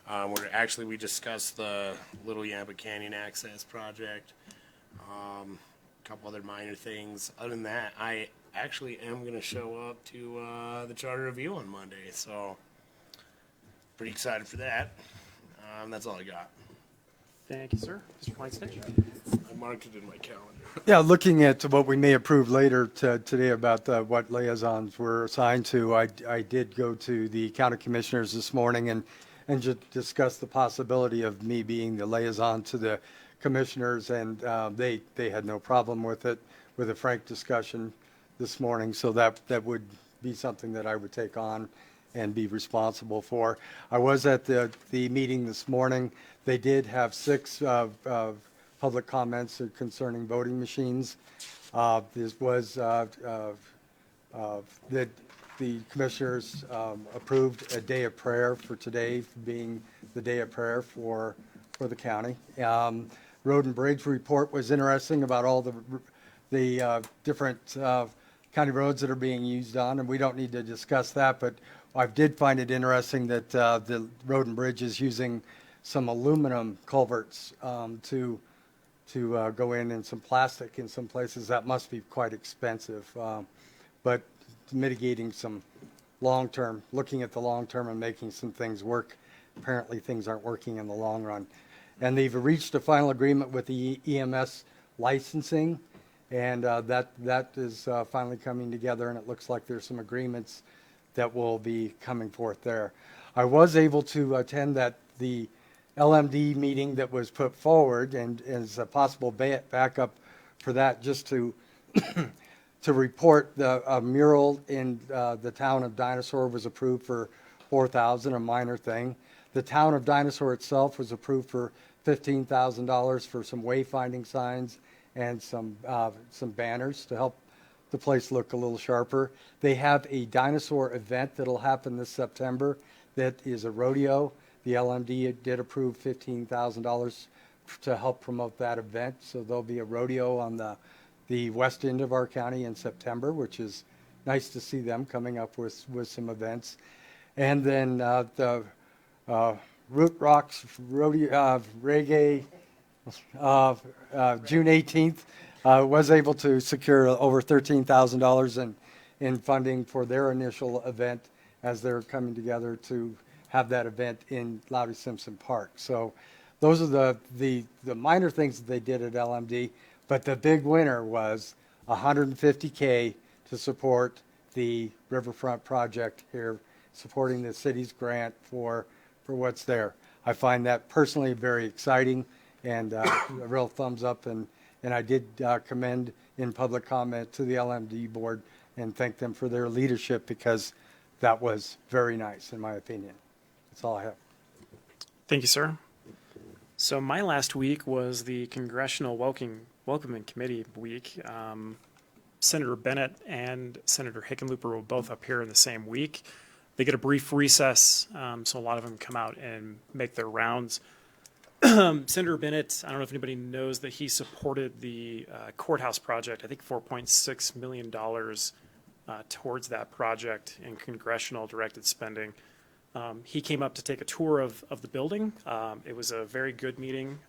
where actually we discussed the Little Yampa Canyon Access Project, a couple other minor things. Other than that, I actually am going to show up to the charter review on Monday. So pretty excited for that. That's all I got. Thank you, sir. Mr. Weinstein? I marked it in my calendar. Yeah, looking at what we may approve later today about what liaisons were assigned to, I did go to the county commissioners this morning and just discuss the possibility of me being the liaison to the commissioners, and they had no problem with it, with a frank discussion this morning. So that would be something that I would take on and be responsible for. I was at the meeting this morning. They did have 6 public comments concerning voting machines. This was that the commissioners approved a day of prayer for today being the day of prayer for the county. Road and Bridge report was interesting about all the different county roads that are being used on, and we don't need to discuss that, but I did find it interesting that the Road and Bridge is using some aluminum culverts to go in, and some plastic in some places. That must be quite expensive, but mitigating some long-term, looking at the long-term and making some things work. Apparently things aren't working in the long run. And they've reached a final agreement with the EMS licensing, and that is finally coming together, and it looks like there's some agreements that will be coming forth there. I was able to attend the LMD meeting that was put forward, and as a possible backup for that, just to to report the mural in the town of Dinosaur was approved for $4,000, a minor thing. The town of Dinosaur itself was approved for $15,000 for some wayfinding signs and some banners to help the place look a little sharper. They have a dinosaur event that'll happen this September that is a rodeo. The LMD did approve $15,000 to help promote that event. So there'll be a rodeo on the west end of our county in September, which is nice to see them coming up with some events. And then the Root Rocks rodeo, reggae, June 18th, was able to secure over $13,000 in funding for their initial event as they're coming together to have that event in Loudy Simpson Park. So those are the minor things that they did at LMD, but the big winner was $150K to support the Riverfront project here, supporting the city's grant for what's there. I find that personally very exciting, and a real thumbs up, and I did commend in public comment to the LMD board and thank them for their leadership, because that was very nice in my opinion. That's all I have. Thank you, sir. So my last week was the Congressional Welcoming Committee week. Senator Bennett and Senator Hickenlooper were both up here in the same week. They get a brief recess, so a lot of them come out and make their rounds. Senator Bennett, I don't know if anybody knows that he supported the courthouse project, I think $4.6 million towards that project in congressional directed spending. He came up to take a tour of the building. It was a very good meeting.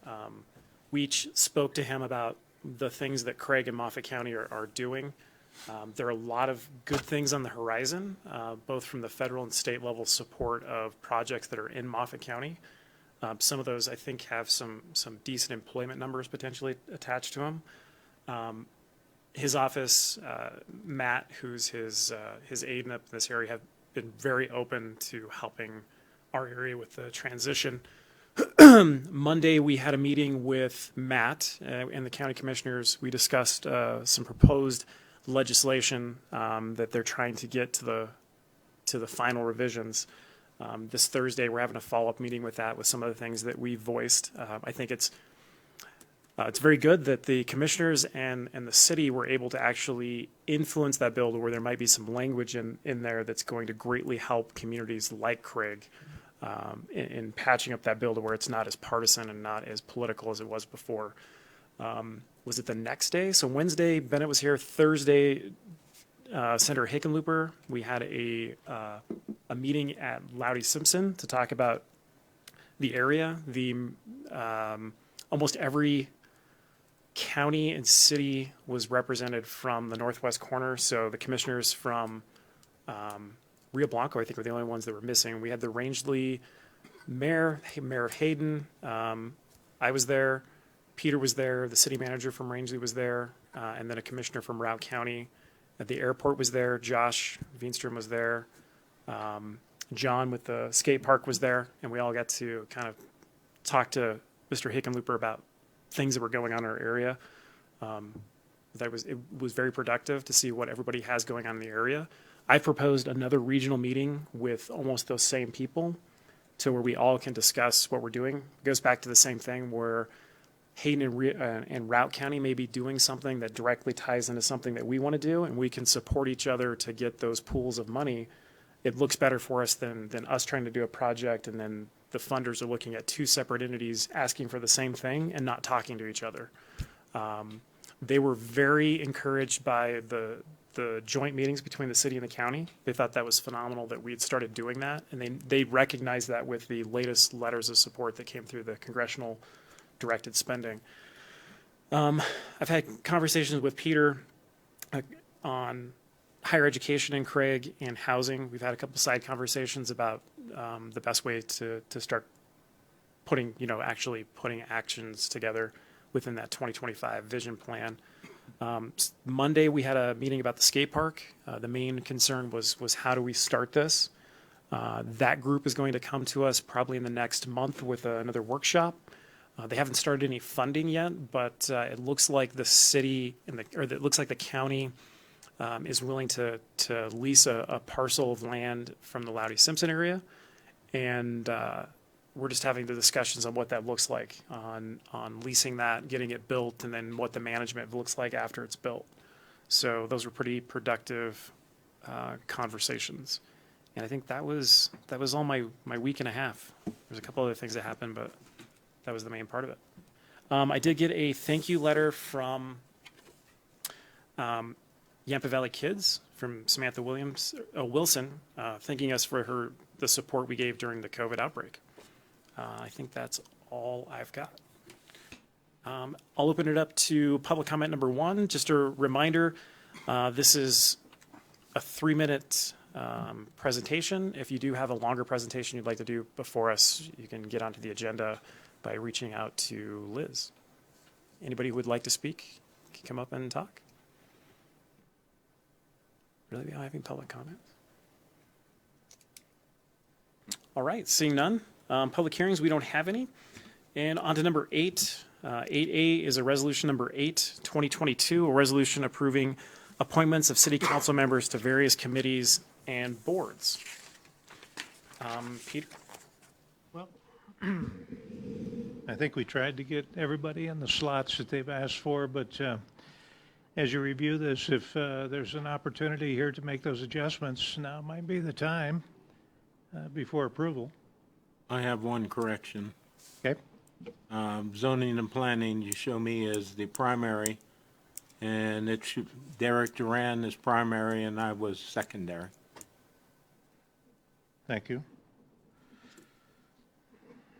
We each spoke to him about the things that Craig and Moffett County are doing. There are a lot of good things on the horizon, both from the federal and state level support of projects that are in Moffett County. Some of those, I think, have some decent employment numbers potentially attached to them. His office, Matt, who's his aide in this area, have been very open to helping our area with the transition. Monday, we had a meeting with Matt and the county commissioners. We discussed some proposed legislation that they're trying to get to the final revisions. This Thursday, we're having a follow-up meeting with that, with some of the things that we voiced. I think it's very good that the commissioners and the city were able to actually influence that bill to where there might be some language in there that's going to greatly help communities like Craig in patching up that bill to where it's not as partisan and not as political as it was before. Was it the next day? So Wednesday, Bennett was here. Thursday, Senator Hickenlooper. We had a meeting at Loudy Simpson to talk about the area. Almost every county and city was represented from the northwest corner. So the commissioners from Rio Blanco, I think, were the only ones that were missing. We had the Rangeley mayor of Hayden. I was there. Peter was there. The city manager from Rangeley was there. And then a commissioner from Routt County. At the airport was there. Josh Veenstrom was there. John with the skate park was there. And we all got to kind of talk to Mr. Hickenlooper about things that were going on in our area. It was very productive to see what everybody has going on in the area. I proposed another regional meeting with almost those same people to where we all can discuss what we're doing. It goes back to the same thing where Hayden and Routt County may be doing something that directly ties into something that we want to do, and we can support each other to get those pools of money. It looks better for us than us trying to do a project, and then the funders are looking at two separate entities asking for the same thing and not talking to each other. They were very encouraged by the joint meetings between the city and the county. They thought that was phenomenal that we had started doing that, and they recognized that with the latest letters of support that came through the congressional directed spending. I've had conversations with Peter on higher education in Craig and housing. We've had a couple side conversations about the best way to start actually putting actions together within that 2025 vision plan. Monday, we had a meeting about the skate park. The main concern was how do we start this? That group is going to come to us probably in the next month with another workshop. They haven't started any funding yet, but it looks like the city it looks like the county is willing to lease a parcel of land from the Loudy Simpson area, and we're just having the discussions on what that looks like on leasing that, getting it built, and then what the management looks like after it's built. So those were pretty productive conversations, and I think that was all my week and a half. There's a couple other things that happened, but that was the main part of it. I did get a thank you letter from Yampa Valley Kids, from Samantha Wilson, thanking us for the support we gave during the COVID outbreak. I think that's all I've got. I'll open it up to public comment number 1. Just a reminder, this is a 3-minute presentation. If you do have a longer presentation you'd like to do before us, you can get onto the agenda by reaching out to Liz. Anybody who would like to speak can come up and talk. Really be having public comments? All right, seeing none. Public hearings, we don't have any. And on to number 8. 8A is a resolution number 8, 2022, a resolution approving appointments of city council members to various committees and boards. Peter? Well, I think we tried to get everybody in the slots that they've asked for, but as you review this, if there's an opportunity here to make those adjustments, now might be the time before approval. I have one correction. Okay. Zoning and planning, you show me as the primary, and it should, Derek Duran is primary, and I was secondary. Thank you.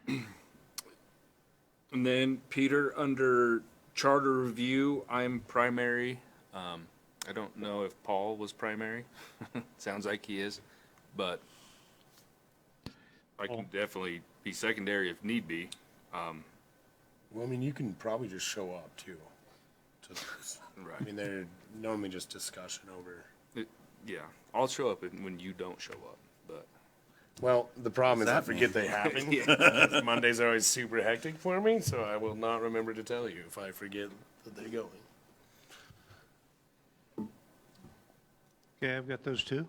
And then Peter, under charter review, I'm primary. I don't know if Paul was primary. Sounds like he is, but I can definitely be secondary if need be. Well, I mean, you can probably just show up too. Right. I mean, they're normally just discussion over. Yeah, I'll show up when you don't show up, but. Well, the problem is I that forget they happen. Mondays are always super hectic for me, so I will not remember to tell you if I forget that they're going. Okay, I've got those two.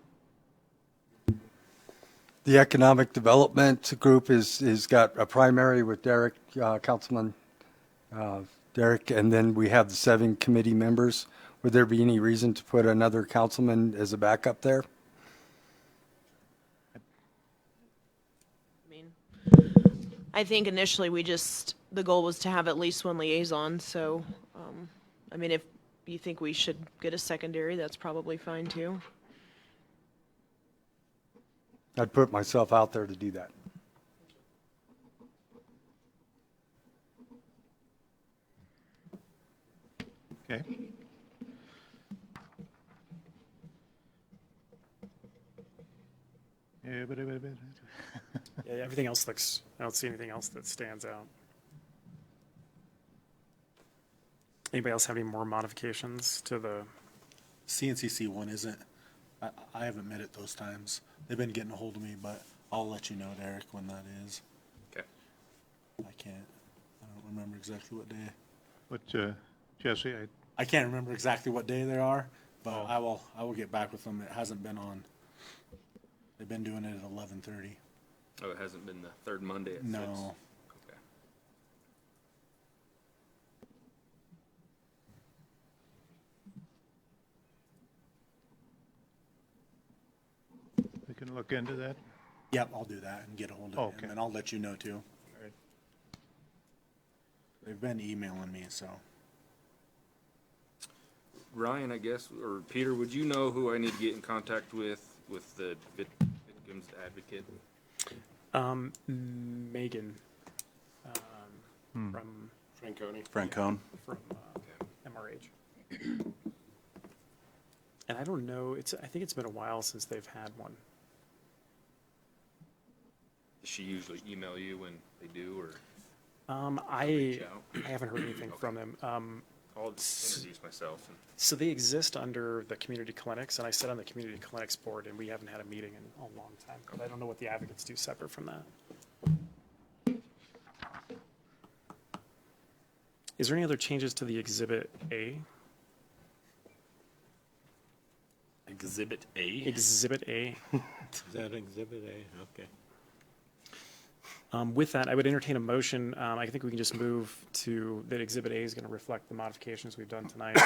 The Economic Development Group is got a primary with Derek, Councilman Derek, and then we have the 7 committee members. Would there be any reason to put another councilman as a backup there? I think initially the goal was to have at least one liaison, so, I mean, you think we should get a secondary, that's probably fine too. I'd put myself out there to do that. Okay. Yeah, but Yeah, everything else looks, I don't see anything else that stands out. Anybody else have any more modifications to the, CNCC one isn't, I haven't met it those times. They've been getting a hold of me, but I'll let you know, Derek, when that is. Okay. I don't remember exactly what day. but Jesse, I can't remember exactly what day they are, but I will get back with them. It hasn't been on. They've been doing it at 11:30. Oh, it hasn't been the third Monday at 6? No. Okay. we can look into that. Yep, I'll do that and get a hold of it, Okay. and then I'll let you know too. They've been emailing me, so. Ryan, I guess, or Peter, would you know who I need to get in contact with the victims advocate? Megan, from Franconi. Francone. MRH. And I don't know, I think it's been a while since they've had one. Does she usually email you when they do, or? I reach out? haven't heard anything from them. I'll introduce myself. So they exist under the community clinics, and I sit on the community clinics board, and we haven't had a meeting in a long time. But I don't know what the advocates do separate from that. Is there any other changes to the Exhibit A? Exhibit A? Exhibit A. Is that Exhibit A? Okay. With that, I would entertain a motion. I think we can just move to that Exhibit A is going to reflect the modifications we've done tonight.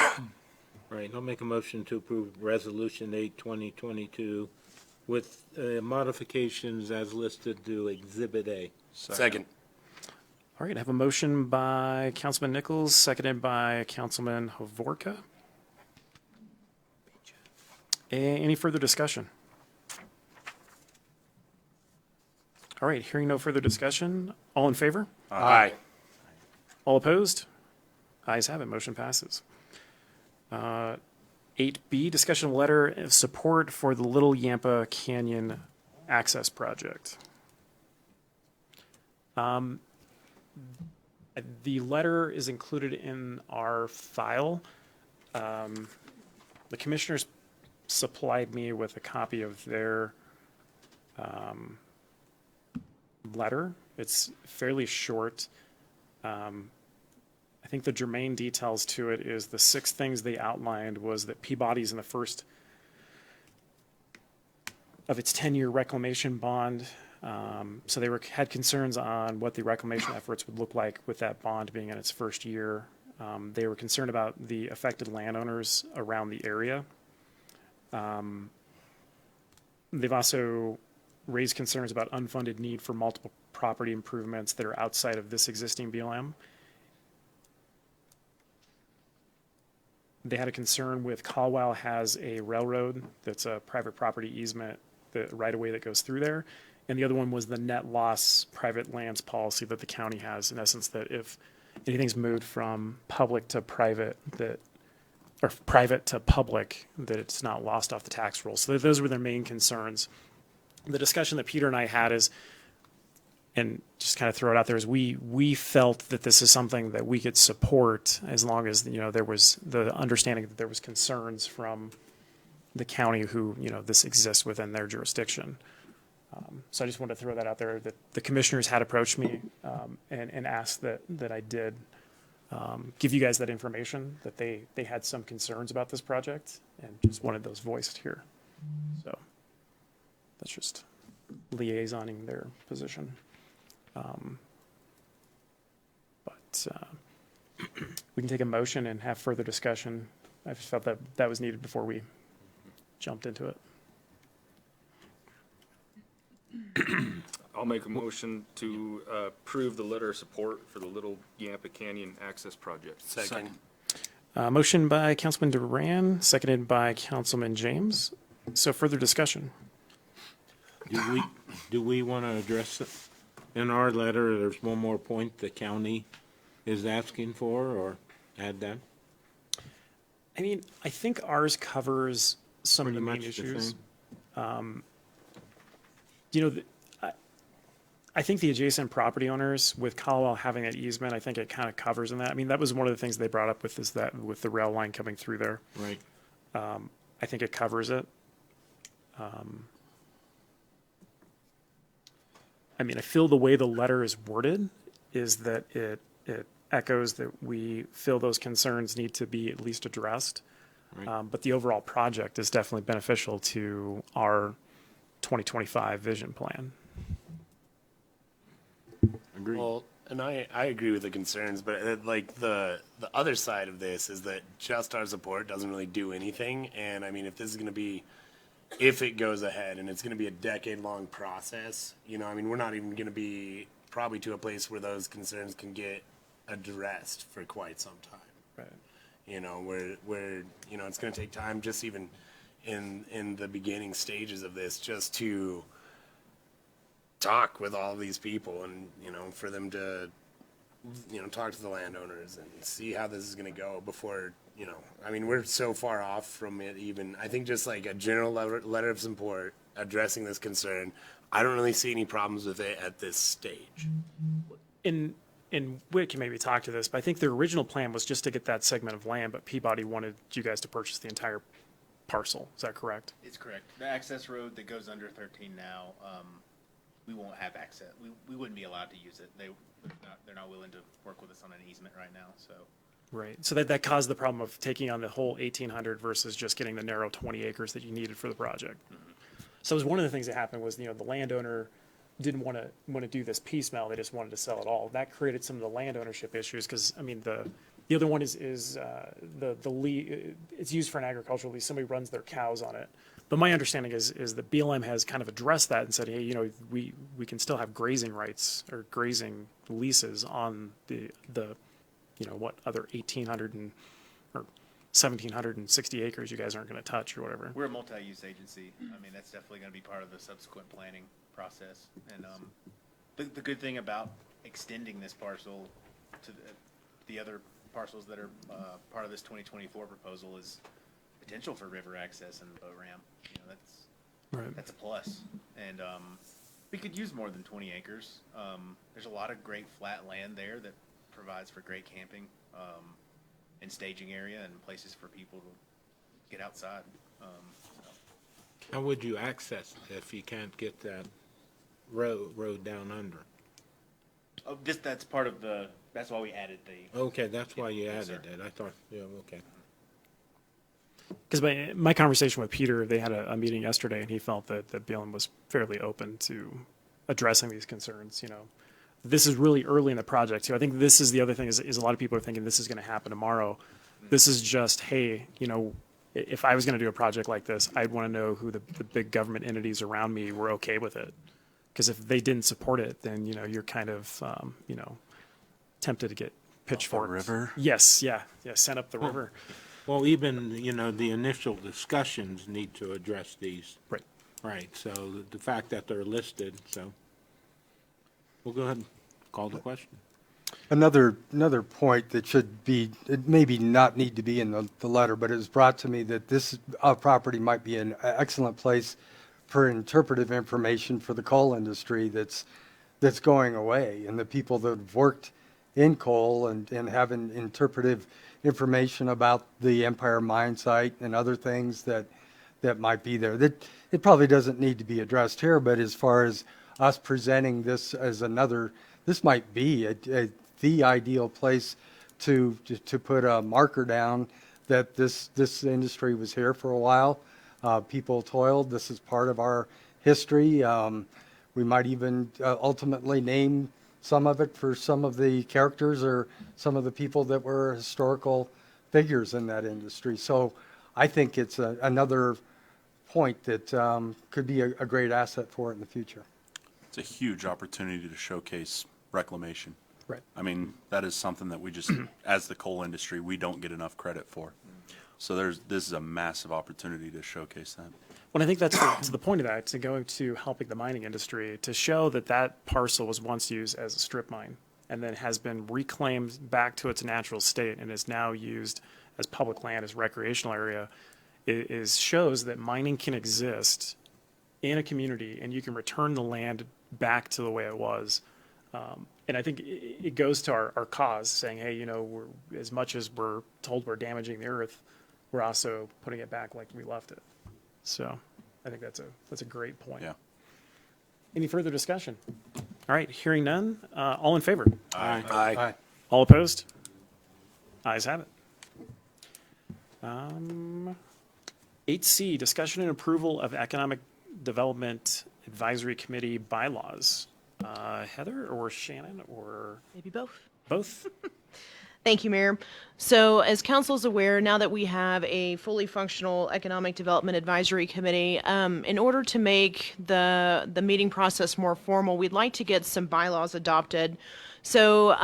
Right, I'll make a motion to approve Resolution 8, 2022 with modifications as listed to Exhibit A. Second. All right, I have a motion by Councilman Nichols, seconded by Councilman Hovorka. Any further discussion? All right, hearing no further discussion, all in favor? Aye. All opposed? Ayes have it, motion passes. 8B, discussion letter of support for the Little Yampa Canyon Access Project. The letter is included in our file. The commissioners supplied me with a copy of their letter. It's fairly short. I think the germane details to it is the 6 things they outlined was that Peabody's in the first of its 10-year reclamation bond. So they had concerns on what the reclamation efforts would look like with that bond being in its first year. They were concerned about the affected landowners around the area. They've also raised concerns about unfunded need for multiple property improvements that are outside of this existing BLM. They had a concern with Caldwell has a railroad that's a private property easement, the right-of-way that goes through there. And the other one was the net loss private lands policy that the county has, in essence, that if anything's moved from public to private, or private to public, that it's not lost off the tax roll. So those were their main concerns. The discussion that Peter and I had is, and just kind of throw it out there, is we felt that this is something that we could support as long as, there was the understanding that there was concerns from the county who, this exists within their jurisdiction. So I just wanted to throw that out there, that the commissioners had approached me and asked that I did give you guys that information, that they had some concerns about this project and just wanted those voiced here. So that's just liaisoning their position. But we can take a motion and have further discussion. I just felt that was needed before we jumped into it. I'll make a motion to approve the letter of support for the Little Yampa Canyon Access Project. Second. Motion by Councilman Duran, seconded by Councilman James. So further discussion. Do we want to address it in our letter? There's one more point the county is asking for, or add that? I mean, I think ours covers some of the Pretty main much the issues. same. You know, I think the adjacent property owners with Caldwell having that easement, I think it kind of covers in that. I mean, that was one of the things they brought up with is that with the rail line coming through there. Right. I think it covers it. I mean, I feel the way the letter is worded is that it echoes that we feel those concerns need to be at least addressed. Right. But the overall project is definitely beneficial to our 2025 vision plan. Agreed. Well, and I agree with the concerns, but like the other side of this is that just our support doesn't really do anything. And I mean, if this is going to be, if it goes ahead and it's going to be a decade-long process, you know, I mean, we're not even going to be probably to a place where those concerns can get addressed for quite some time. Right. You know, where you know, it's going to take time, just even in the beginning stages of this, just to talk with all these people and, you know, for them to, you know, talk to the landowners and see how this is going to go before, you know, I mean, we're so far off from it even. I think just like a general letter of support addressing this concern, I don't really see any problems with it at this stage. And Whit can maybe talk to this, but I think their original plan was just to get that segment of land, but Peabody wanted you guys to purchase the entire parcel. Is that correct? It's correct. The access road that goes under 13 now, we won't have access. We wouldn't be allowed to use it. They're not willing to work with us on an easement right now, so. Right. So that caused the problem of taking on the whole 1,800 versus just getting the narrow 20 acres that you needed for the project. Mm-hmm. So it was one of the things that happened was, you know, the landowner didn't want to do this piecemeal. They just wanted to sell it all. That created some of the land ownership issues because, I mean, the other one is the it's used for an agricultural lease. Somebody runs their cows on it. But my understanding is that BLM has kind of addressed that and said, hey, you know, we can still have grazing rights or grazing leases on the you know, what other 1,800 or 1,760 acres you guys aren't going to touch or whatever. We're a multi-use agency. I mean, that's definitely going to be part of the subsequent planning process. And the good thing about extending this parcel to the other parcels that are part of this 2024 proposal is potential for river access and boat ramp. You know, that's a plus. And we could use more than 20 acres. There's a lot of great flat land there that provides for great camping and staging area and places for people to get outside. How would you access it if you can't get that road down under? Oh, that's part of that's why we added the. Okay, that's why you Yes, added sir. it. I thought, yeah, okay. Because my conversation with Peter, they had a meeting yesterday, and he felt that BLM was fairly open to addressing these concerns. You know, this is really early in the project too. I think this is the other thing is a lot of people are thinking this is going to happen tomorrow. This is just, hey, you know, if I was going to do a project like this, I'd want to know who the big government entities around me were okay with it. Because if they didn't support it, then, you know, you're kind of, you know, tempted to get pitchforks. river? Yes, yeah, sent up the river. Well, even, you know, the initial discussions need to address these. Right. Right, so the fact that they're listed, so we'll go ahead and call the question. Another point that should be, it maybe not need to be in the letter, but it was brought to me that this property might be an excellent place for interpretive information for the coal industry that's going away, and the people that have worked in coal and having interpretive information about the Empire mine site and other things that might be there. That it probably doesn't need to be addressed here, but as far as us presenting this as another, this might be the ideal place to put a marker down that this industry was here for a while. People toiled. This is part of our history. We might even ultimately name some of it for some of the characters or some of the people that were historical figures in that industry. So I think it's another point that could be a great asset for it in the future. It's a huge opportunity to showcase reclamation. Right. I mean, that is something that we just, as the coal industry, we don't get enough credit for. So this is a massive opportunity to showcase that. Well, I think that's to the point of that, to go to helping the mining industry, to show that that parcel was once used as a strip mine and then has been reclaimed back to its natural state and is now used as public land, as recreational area, shows that mining can exist in a community and you can return the land back to the way it was. And I think it goes to our cause, saying, hey, you know, as much as we're told we're damaging the earth, we're also putting it back like we left it. So I think that's a great point. Yeah. Any further discussion? All right, hearing none. All in favor? Aye. Aye. All opposed? Ayes have it. 8C, discussion and approval of Economic Development Advisory Committee bylaws. Heather or Shannon or Maybe both. both? Thank you, Mayor. So as council is aware, now that we have a fully functional Economic Development Advisory Committee, in order to make the meeting process more formal, we'd like to get some bylaws adopted. So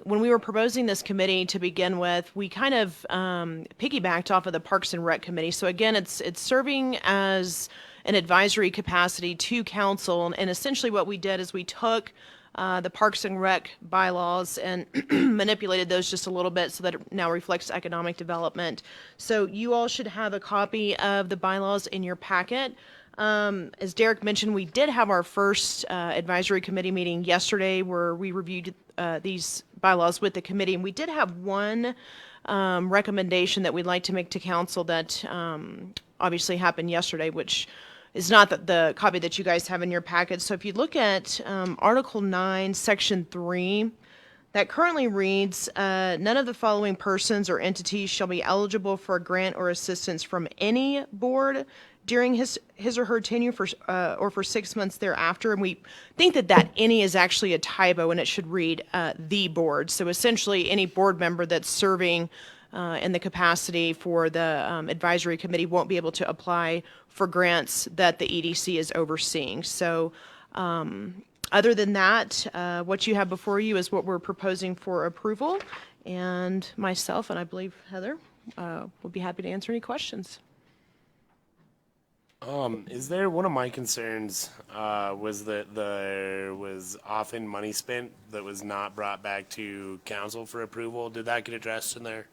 when we were proposing this committee to begin with, we kind of piggybacked off of the Parks and Rec Committee. So again, it's serving as an advisory capacity to council. And essentially what we did is we took the Parks and Rec bylaws and manipulated those just a little bit so that it now reflects economic development. So you all should have a copy of the bylaws in your packet. As Derek mentioned, we did have our first advisory committee meeting yesterday where we reviewed these bylaws with the committee. And we did have one recommendation that we'd like to make to council that obviously happened yesterday, which is not the copy that you guys have in your packet. So if you look at Article 9, Section 3, that currently reads, none of the following persons or entities shall be eligible for a grant or assistance from any board during his or her tenure or for 6 months thereafter. And we think that any is actually a typo and it should read the board. So essentially any board member that's serving in the capacity for the advisory committee won't be able to apply for grants that the EDC is overseeing. So other than that, what you have before you is what we're proposing for approval. And myself, and I believe Heather, will be happy to answer any questions. Is there, one of my concerns was that there was often money spent that was not brought back to council for approval. Did that get addressed in there?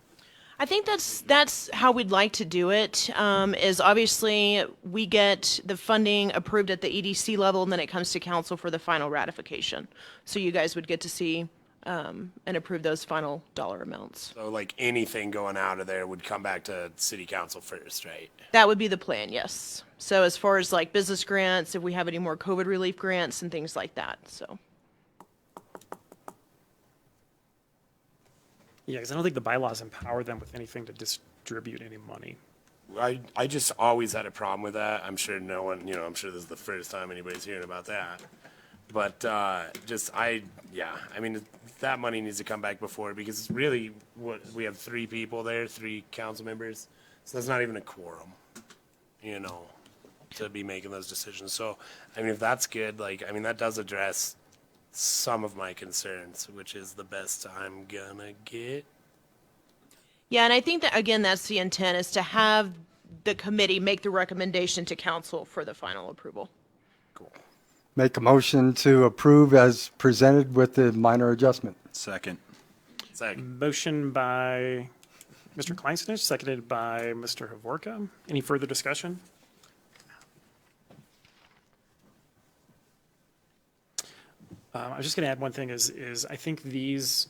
I think that's how we'd like to do it, is obviously we get the funding approved at the EDC level and then it comes to council for the final ratification. So you guys would get to see and approve those final dollar amounts. So like anything going out of there would come back to city council first, right? That would be the plan, yes. So as far as like business grants, if we have any more COVID relief grants and things like that, so. Yeah, because I don't think the bylaws empower them with anything to distribute any money. I just always had a problem with that. I'm sure no one, I'm sure this is the first time anybody's hearing about that. But I mean, that money needs to come back before, because really we have 3 people there, 3 council members. So that's not even a quorum, to be making those decisions. So, I mean, if that's good, that does address some of my concerns, which is the best I'm gonna get. Yeah, and I think that, again, that's the intent, is to have the committee make the recommendation to council for the final approval. Cool. Make a motion to approve as presented with the minor adjustment. Second. Motion by Mr. Kleinstich, seconded by Mr. Havorka. Any further discussion? I was just going to add one thing is I think these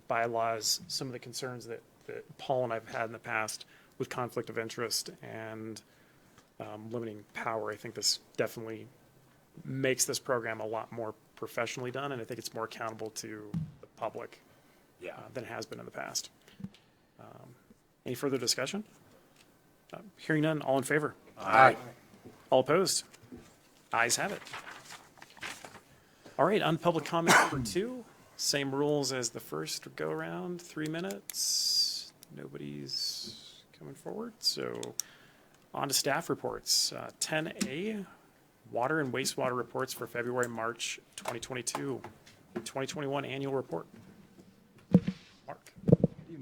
bylaws, some of the concerns that Paul and I've had in the past with conflict of interest and limiting power, I think this definitely makes this program a lot more professionally done, and I think it's more accountable to the public than it has been in the past. Any further discussion? Hearing none, all in favor? Aye. All opposed? Ayes have it. All right, on public comment number 2, same rules as the first go around, 3 minutes. Nobody's coming forward, so on to staff reports. 10A, water and wastewater reports for February, March 2022, 2021 annual report.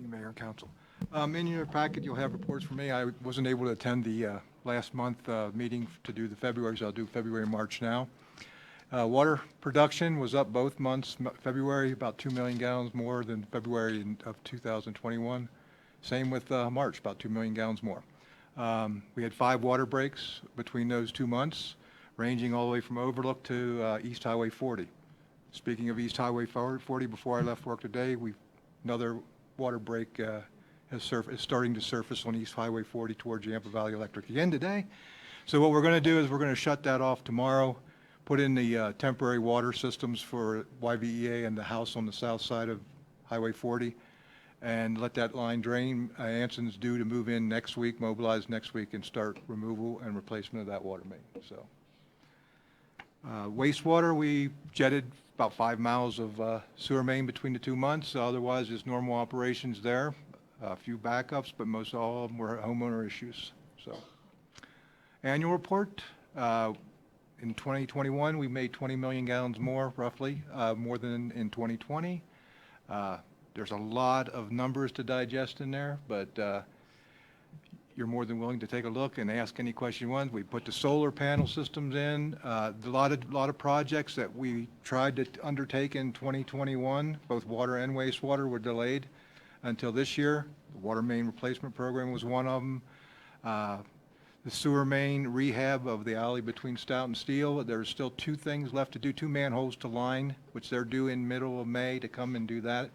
Mayor and Council. In your packet, you'll have reports from me. I wasn't able to attend the last month meeting to do the February, so I'll do February and March now. Water production was up both months. February, about 2 million gallons more than February of 2021. Same with March, about 2 million gallons more. We had 5 water breaks between those 2 months, ranging all the way from Overlook to East Highway 40. Speaking of East Highway 40, before I left work today, another water break is starting to surface on East Highway 40 towards Yampa Valley Electric again today. So what we're going to do is we're going to shut that off tomorrow, put in the temporary water systems for YVEA and the house on the south side of Highway 40, and let that line drain. Anson's due to move in next week, mobilize next week, and start removal and replacement of that water main. So wastewater, we jetted about 5 miles of sewer main between the 2 months. Otherwise, there's normal operations there. A few backups, but most all of them were homeowner issues. So, annual report. In 2021, we made 20 million gallons more, roughly, more than in 2020. There's a lot of numbers to digest in there, but you're more than willing to take a look and ask any question you want. We put the solar panel systems in. A lot of projects that we tried to undertake in 2021, both water and wastewater, were delayed until this year. The water main replacement program was one of them. The sewer main rehab of the alley between Stout and Steel. There's still 2 things left to do, 2 manholes to line, which they're due in middle of May to come and do that.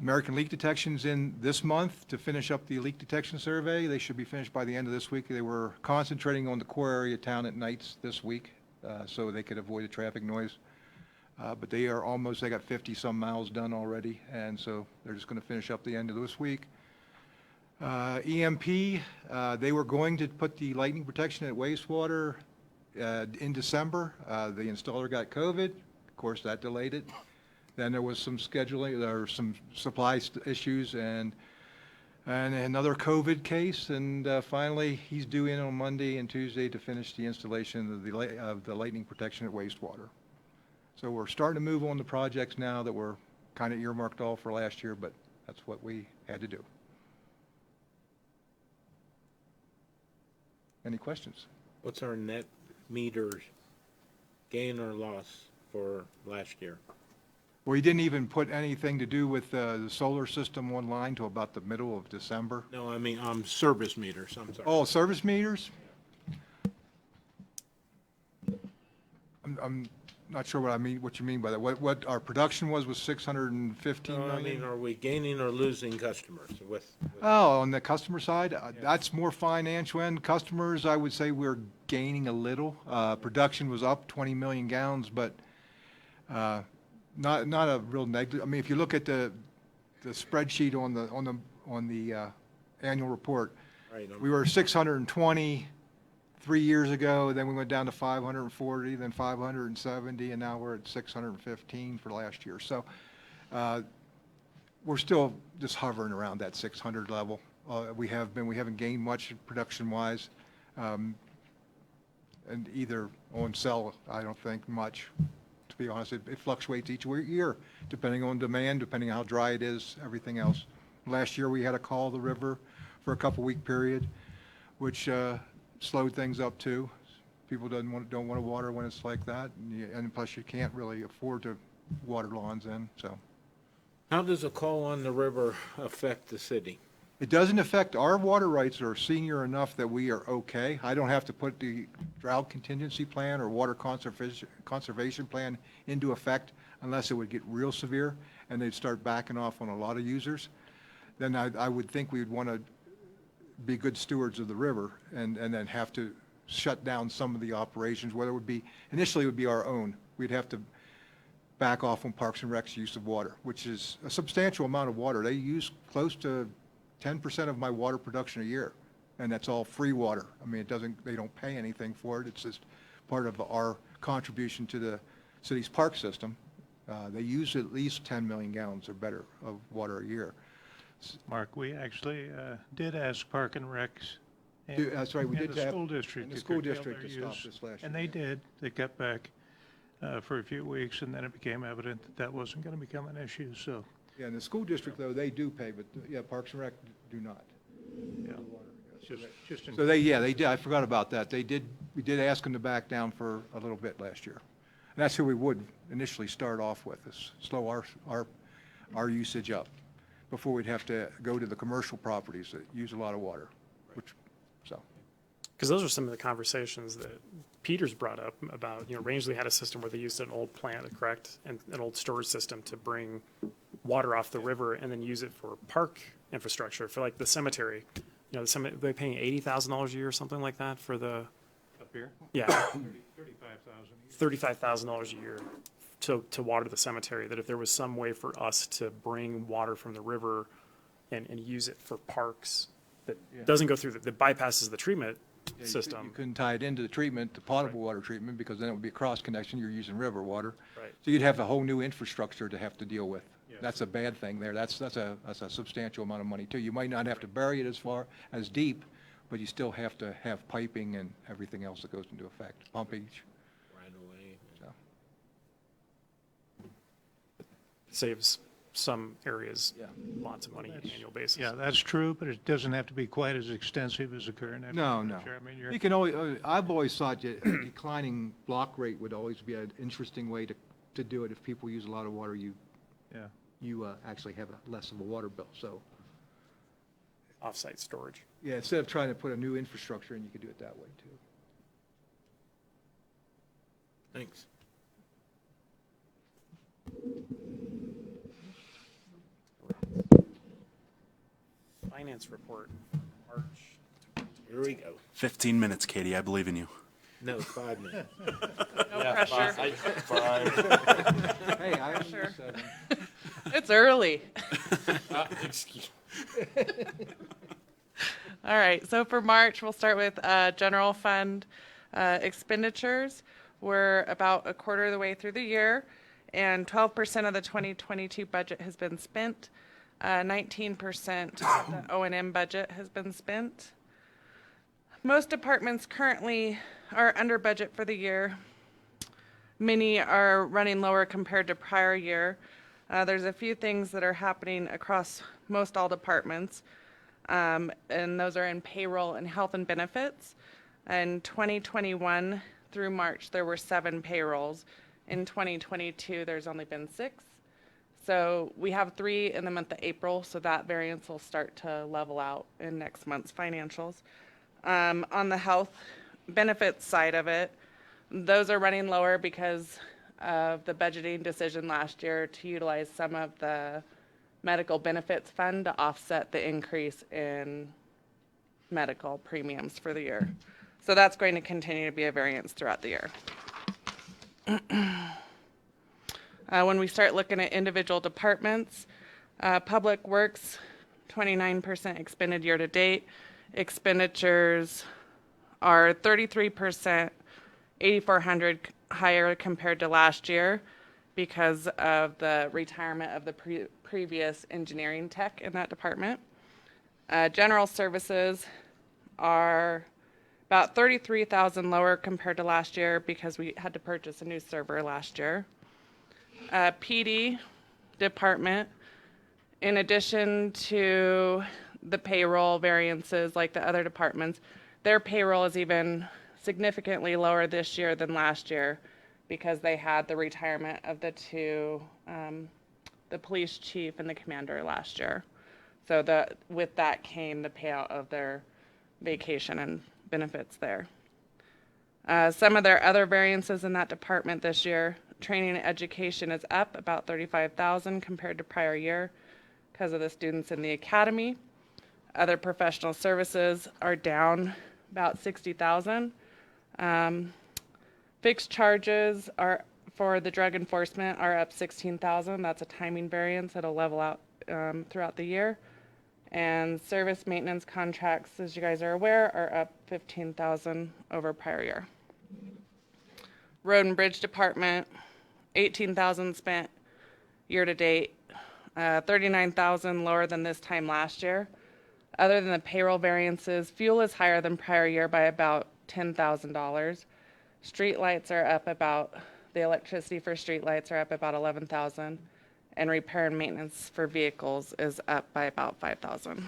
American Leak Detection's in this month to finish up the leak detection survey. They should be finished by the end of this week. They were concentrating on the core area of town at nights this week, so they could avoid the traffic noise. But they got 50 some miles done already, and so they're just going to finish up the end of this week. EMP, they were going to put the lightning protection at wastewater in December. The installer got COVID. Of course, that delayed it. Then there was some scheduling, there were some supply issues, and another COVID case. And finally, he's due in on Monday and Tuesday to finish the installation of the lightning protection at wastewater. So we're starting to move on the projects now that were kind of earmarked all for last year, but that's what we had to do. Any questions? What's our net meter gain or loss for last year? Well, he didn't even put anything to do with the solar system online till about the middle of December. No, I mean, service meters, I'm sorry. Oh, service meters? I'm not sure what you mean by that. What our production was 615 No, million? I mean, are we gaining or losing customers with Oh, on the customer side, that's more financial end. Customers, I would say we're gaining a little. Production was up 20 million gallons, but not a real negative. I mean, if you look at the spreadsheet on the annual report, right, we were 620 3 years ago, then we went down to 540, then 570, and now we're at 615 for last year. So we're still just hovering around that 600 level. We haven't gained much production-wise, and either on sell, I don't think much. To be honest, it fluctuates each year, depending on demand, depending on how dry it is, everything else. Last year, we had to call the river for a couple-week period, which slowed things up too. People don't want to water when it's like that, and plus you can't really afford to water lawns then. So, how does a call on the river affect the city? it doesn't affect our water rights. Are senior enough that we are okay. I don't have to put the drought contingency plan or water conservation plan into effect unless it would get real severe and they'd start backing off on a lot of users. Then I would think we'd want to be good stewards of the river and then have to shut down some of the operations, whether it would be, initially it would be our own. We'd have to back off on Parks and Rec's use of water, which is a substantial amount of water. They use close to 10% of my water production a year, and that's all free water. I mean, they don't pay anything for it. It's just part of our contribution to the city's park system. They use at least 10 million gallons or better of water a year. Mark, we actually did ask Park and Recs. That's right, we did the have. school district. And the to school curtail district their to stop use, this last year. and they did. They cut back for a few weeks, and then it became evident that that wasn't going to become an issue. So Yeah, and the school district, though, they do pay, but, yeah, Parks and Rec do not. Yeah. Just in So they did, I forgot about that. We did ask them to back down for a little bit last year. And that's who we would initially start off with, is slow our usage up before we'd have to go to the commercial properties that use a lot of water, so. Because those are some of the conversations that Peter's brought up about, Rangeley had a system where they used an old plant, correct? And an old storage system to bring water off the river and then use it for park infrastructure, for like the cemetery. They're paying $80,000 a year or something like that for the. Up here? Yeah. $35,000. $35,000 a year to water the cemetery, that if there was some way for us to bring water from the river and use it for parks that doesn't go through, that bypasses the treatment Yeah, system. You couldn't tie it into the treatment, the potable water treatment, because then it would be a cross connection, you're using river water. Right. So you'd have a whole new infrastructure to have to deal with. Yeah. That's a bad thing there. That's a substantial amount of money too. You might not have to bury it as deep, but you still have to have piping and everything else that goes into effect, pumpage. Right away. So. Saves some areas Yeah. lots of money on an annual basis. Yeah, that's true, but it doesn't have to be quite as extensive as the current. No. infrastructure. I mean, You can always, I've always thought that a declining block rate would always be an interesting way to do it. If people use a lot of water, you actually have less of a water bill, so. Off-site storage. Yeah, instead of trying to put a new infrastructure in, you could do it that way too. Thanks. Finance report, March. Here we go. 15 minutes, Katie. I believe in you. No, 5 minutes. No pressure. Hey, I am Sure. 7. It's early. Excuse. All right, so for March, we'll start with general fund expenditures. We're about a quarter of the way through the year, and 12% of the 2022 budget has been spent. 19% of the O&M budget has been spent. Most departments currently are under budget for the year. Many are running lower compared to prior year. There's a few things that are happening across most all departments, and those are in payroll and health and benefits. In 2021 through March, there were 7 payrolls. In 2022, there's only been 6. So we have 3 in the month of April, so that variance will start to level out in next month's financials. On the health benefits side of it, those are running lower because of the budgeting decision last year to utilize some of the medical benefits fund to offset the increase in medical premiums for the year. So that's going to continue to be a variance throughout the year. When we start looking at individual departments, Public Works, 29% expended year to date. Expenditures are 33%, 8,400 higher compared to last year because of the retirement of the previous engineering tech in that department. General services are about 33,000 lower compared to last year because we had to purchase a new server last year. PD department, in addition to the payroll variances like the other departments, their payroll is even significantly lower this year than last year because they had the retirement of the 2, the police chief and the commander last year. So with that came the payout of their vacation and benefits there. Some of their other variances in that department this year, training and education is up about 35,000 compared to prior year because of the students in the academy. Other professional services are down about 60,000. Fixed charges are for the drug enforcement are up 16,000. That's a timing variance that'll level out throughout the year. And service maintenance contracts, as you guys are aware, are up 15,000 over prior year. Road and Bridge Department, 18,000 spent year to date, 39,000 lower than this time last year. Other than the payroll variances, fuel is higher than prior year by about $10,000. Street lights are up about, the electricity for street lights are up about 11,000. and repair and maintenance for vehicles is up by about 5,000.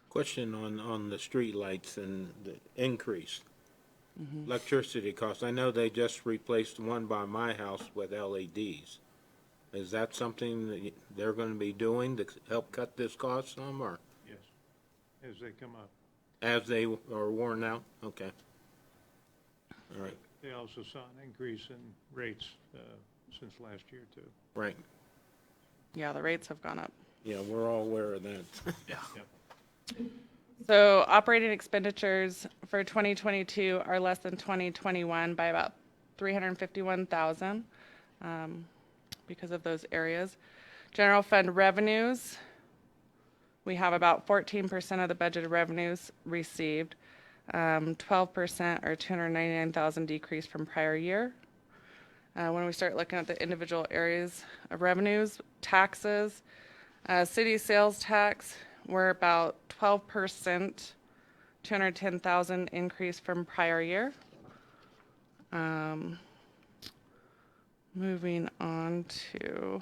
Question on the street lights and the increase. Electricity costs. I know they just replaced one by my house with LEDs. Is that something that they're going to be doing to help cut this cost some, or Yes, as they come up. as they are worn out? Okay. All right. They also saw an increase in rates since last year, too. Right. Yeah, the rates have gone up. Yeah, we're all aware of that. Yeah. So operating expenditures for 2022 are less than 2021 by about 351,000 because of those areas. General fund revenues, we have about 14% of the budgeted revenues received, 12% or 299,000 decrease from prior year. When we start looking at the individual areas of revenues, taxes, city sales tax, we're about 12%, 210,000 increase from prior year. Moving on to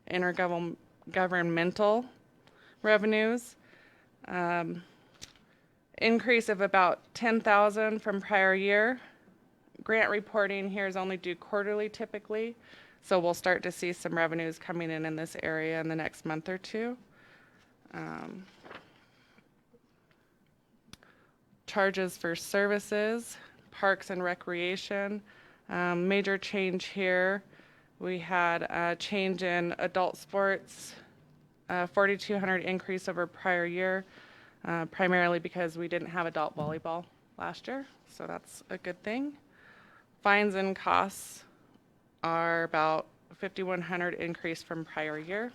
intergovernmental revenues. Increase of about 10,000 from prior year. Grant reporting here is only due quarterly typically, so we'll start to see some revenues coming in this area in the next month or two. Charges for services, parks and recreation. Major change here. We had a change in adult sports, 4,200 increase over prior year, primarily because we didn't have adult volleyball last year, so that's a good thing. Fines and costs are about 5,100 increase from prior year.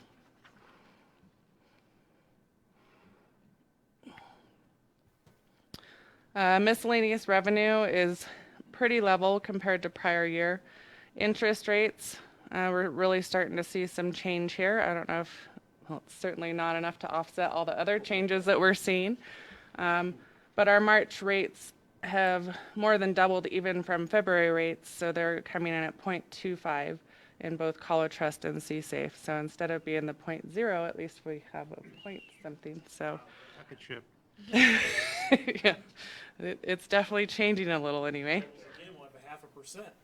Miscellaneous revenue is pretty level compared to prior year. Interest rates, we're really starting to see some change here. I don't know if, well, it's certainly not enough to offset all the other changes that we're seeing. But our March rates have more than doubled even from February rates, so they're coming in at 0.25 in both Colo Trust and C-Safe. So instead of being the 0.0, at least we have a point something, so. Rocket ship. Yeah, it's definitely changing a little anyway. Again, we'll have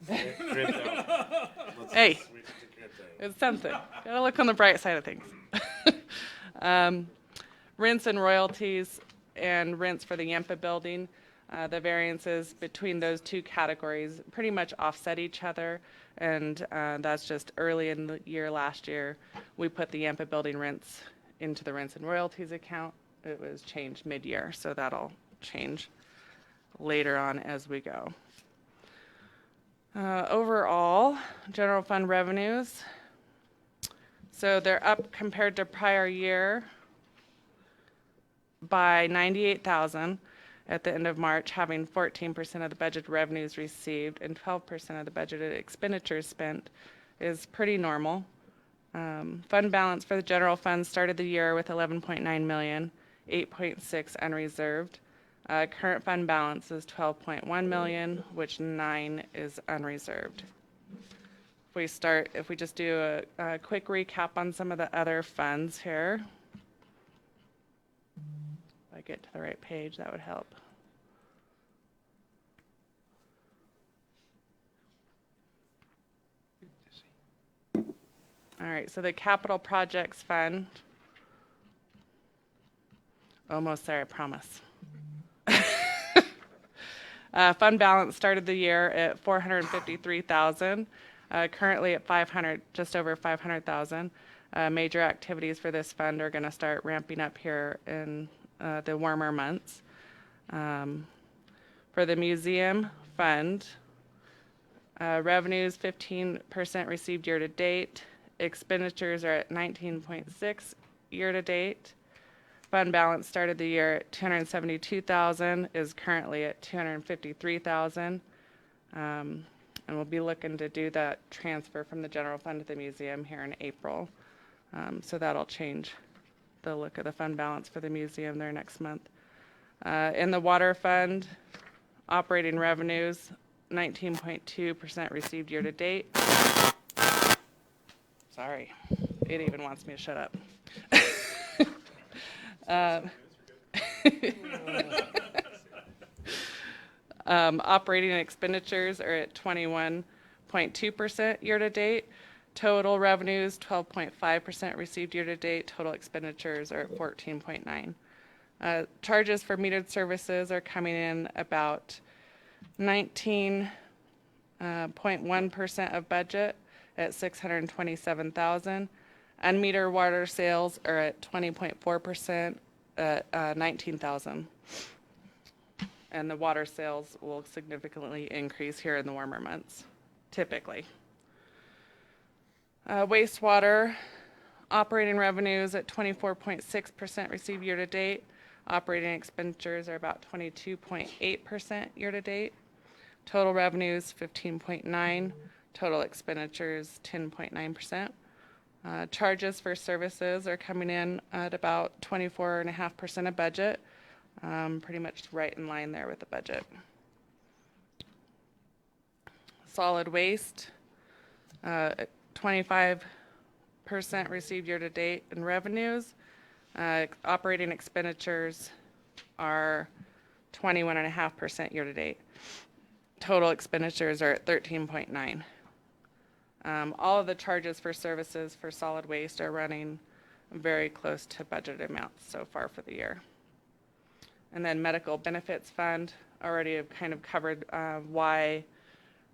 0.5%. Hey, it's something. Gotta look on the bright side of things. Rents and royalties and rents for the Yampa building. The variances between those two categories pretty much offset each other, and that's just early in the year last year. We put the Yampa building rents into the rents and royalties account. It was changed mid-year, so that'll change later on as we go. Overall, general fund revenues. So they're up compared to prior year by 98,000 at the end of March, having 14% of the budget revenues received and 12% of the budgeted expenditures spent is pretty normal. Fund balance for the general fund started the year with 11.9 million, 8.6 unreserved. Current fund balance is 12.1 million, which 9 is unreserved. If we just do a quick recap on some of the other funds here. If I get to the right page, that would help. All right, so the capital projects fund. Almost there, I promise. Fund balance started the year at 453,000. Currently at 500, just over 500,000. Major activities for this fund are going to start ramping up here in the warmer months. For the museum fund, revenues 15% received year to date. Expenditures are at 19.6 year to date. Fund balance started the year at 272,000, is currently at 253,000. And we'll be looking to do that transfer from the general fund to the museum here in April. So that'll change the look of the fund balance for the museum there next month. In the water fund, operating revenues, 19.2% received year to date. Sorry. It even wants me to shut up. Operating expenditures are at 21.2% year-to-date. Total revenues, 12.5% received year-to-date. Total expenditures are at 14.9%. Charges for metered services are coming in about 19.1% of budget at $627,000. Unmetered water sales are at 20.4% at $19,000. And the water sales will significantly increase here in the warmer months, typically. Wastewater operating revenues at 24.6% received year-to-date. Operating expenditures are about 22.8% year-to-date. Total revenues 15.9%. Total expenditures 10.9%. Charges for services are coming in at about 24.5% of budget. Pretty much right in line there with the budget. Solid waste, 25% received year-to-date in revenues. Operating expenditures are 21.5% year-to-date. Total expenditures are at 13.9%. All of the charges for services for solid waste are running very close to budgeted amounts so far for the year. And then medical benefits fund, already have kind of covered why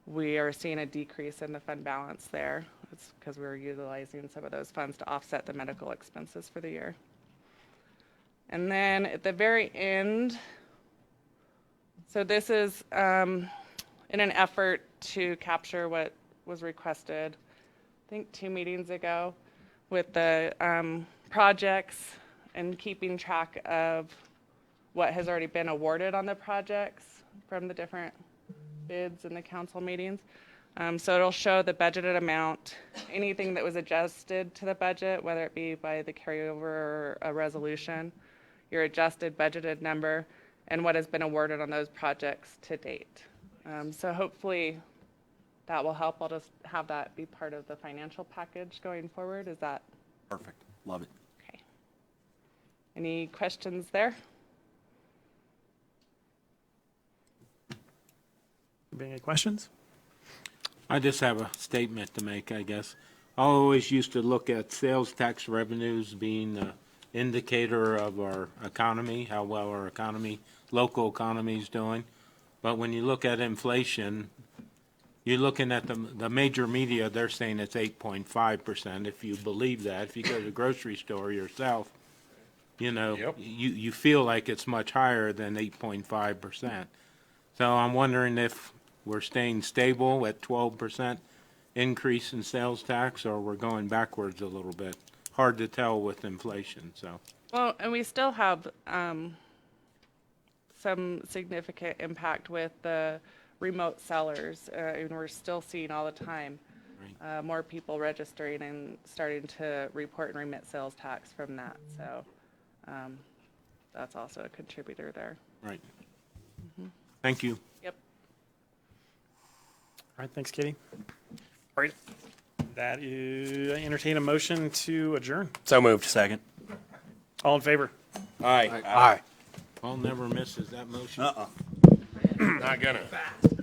we are seeing a decrease in the fund balance there. It's because we're utilizing some of those funds to offset the medical expenses for the year. And then at the very end, so this is in an effort to capture what was requested, I think 2 meetings ago, with the projects and keeping track of what has already been awarded on the projects from the different bids in the council meetings. So it'll show the budgeted amount, anything that was adjusted to the budget, whether it be by the carryover or a resolution, your adjusted budgeted number, and what has been awarded on those projects to date. So hopefully that will help. I'll just have that be part of the financial package going forward. Is that? Perfect. Love it. Okay. Any questions there? Any questions? I just have a statement to make, I guess. I always used to look at sales tax revenues being an indicator of our economy, how well our economy, local economy is doing. But when you look at inflation, you're looking at the major media, they're saying it's 8.5%. If you believe that, if you go to the grocery store yourself, you know, Yep. you feel like it's much higher than 8.5%. So I'm wondering if we're staying stable at 12% increase in sales tax, or we're going backwards a little bit. Hard to tell with inflation, so. Well, and we still have some significant impact with the remote sellers, and we're still seeing all the time more people registering and starting to report and remit sales tax from that. So that's also a contributor there. Right. Thank you. Yep. All right, thanks, Katie. All right, that is, I entertain a motion to adjourn. So moved. Second. All in favor? Aye. Aye. Paul never misses that motion. Not gonna.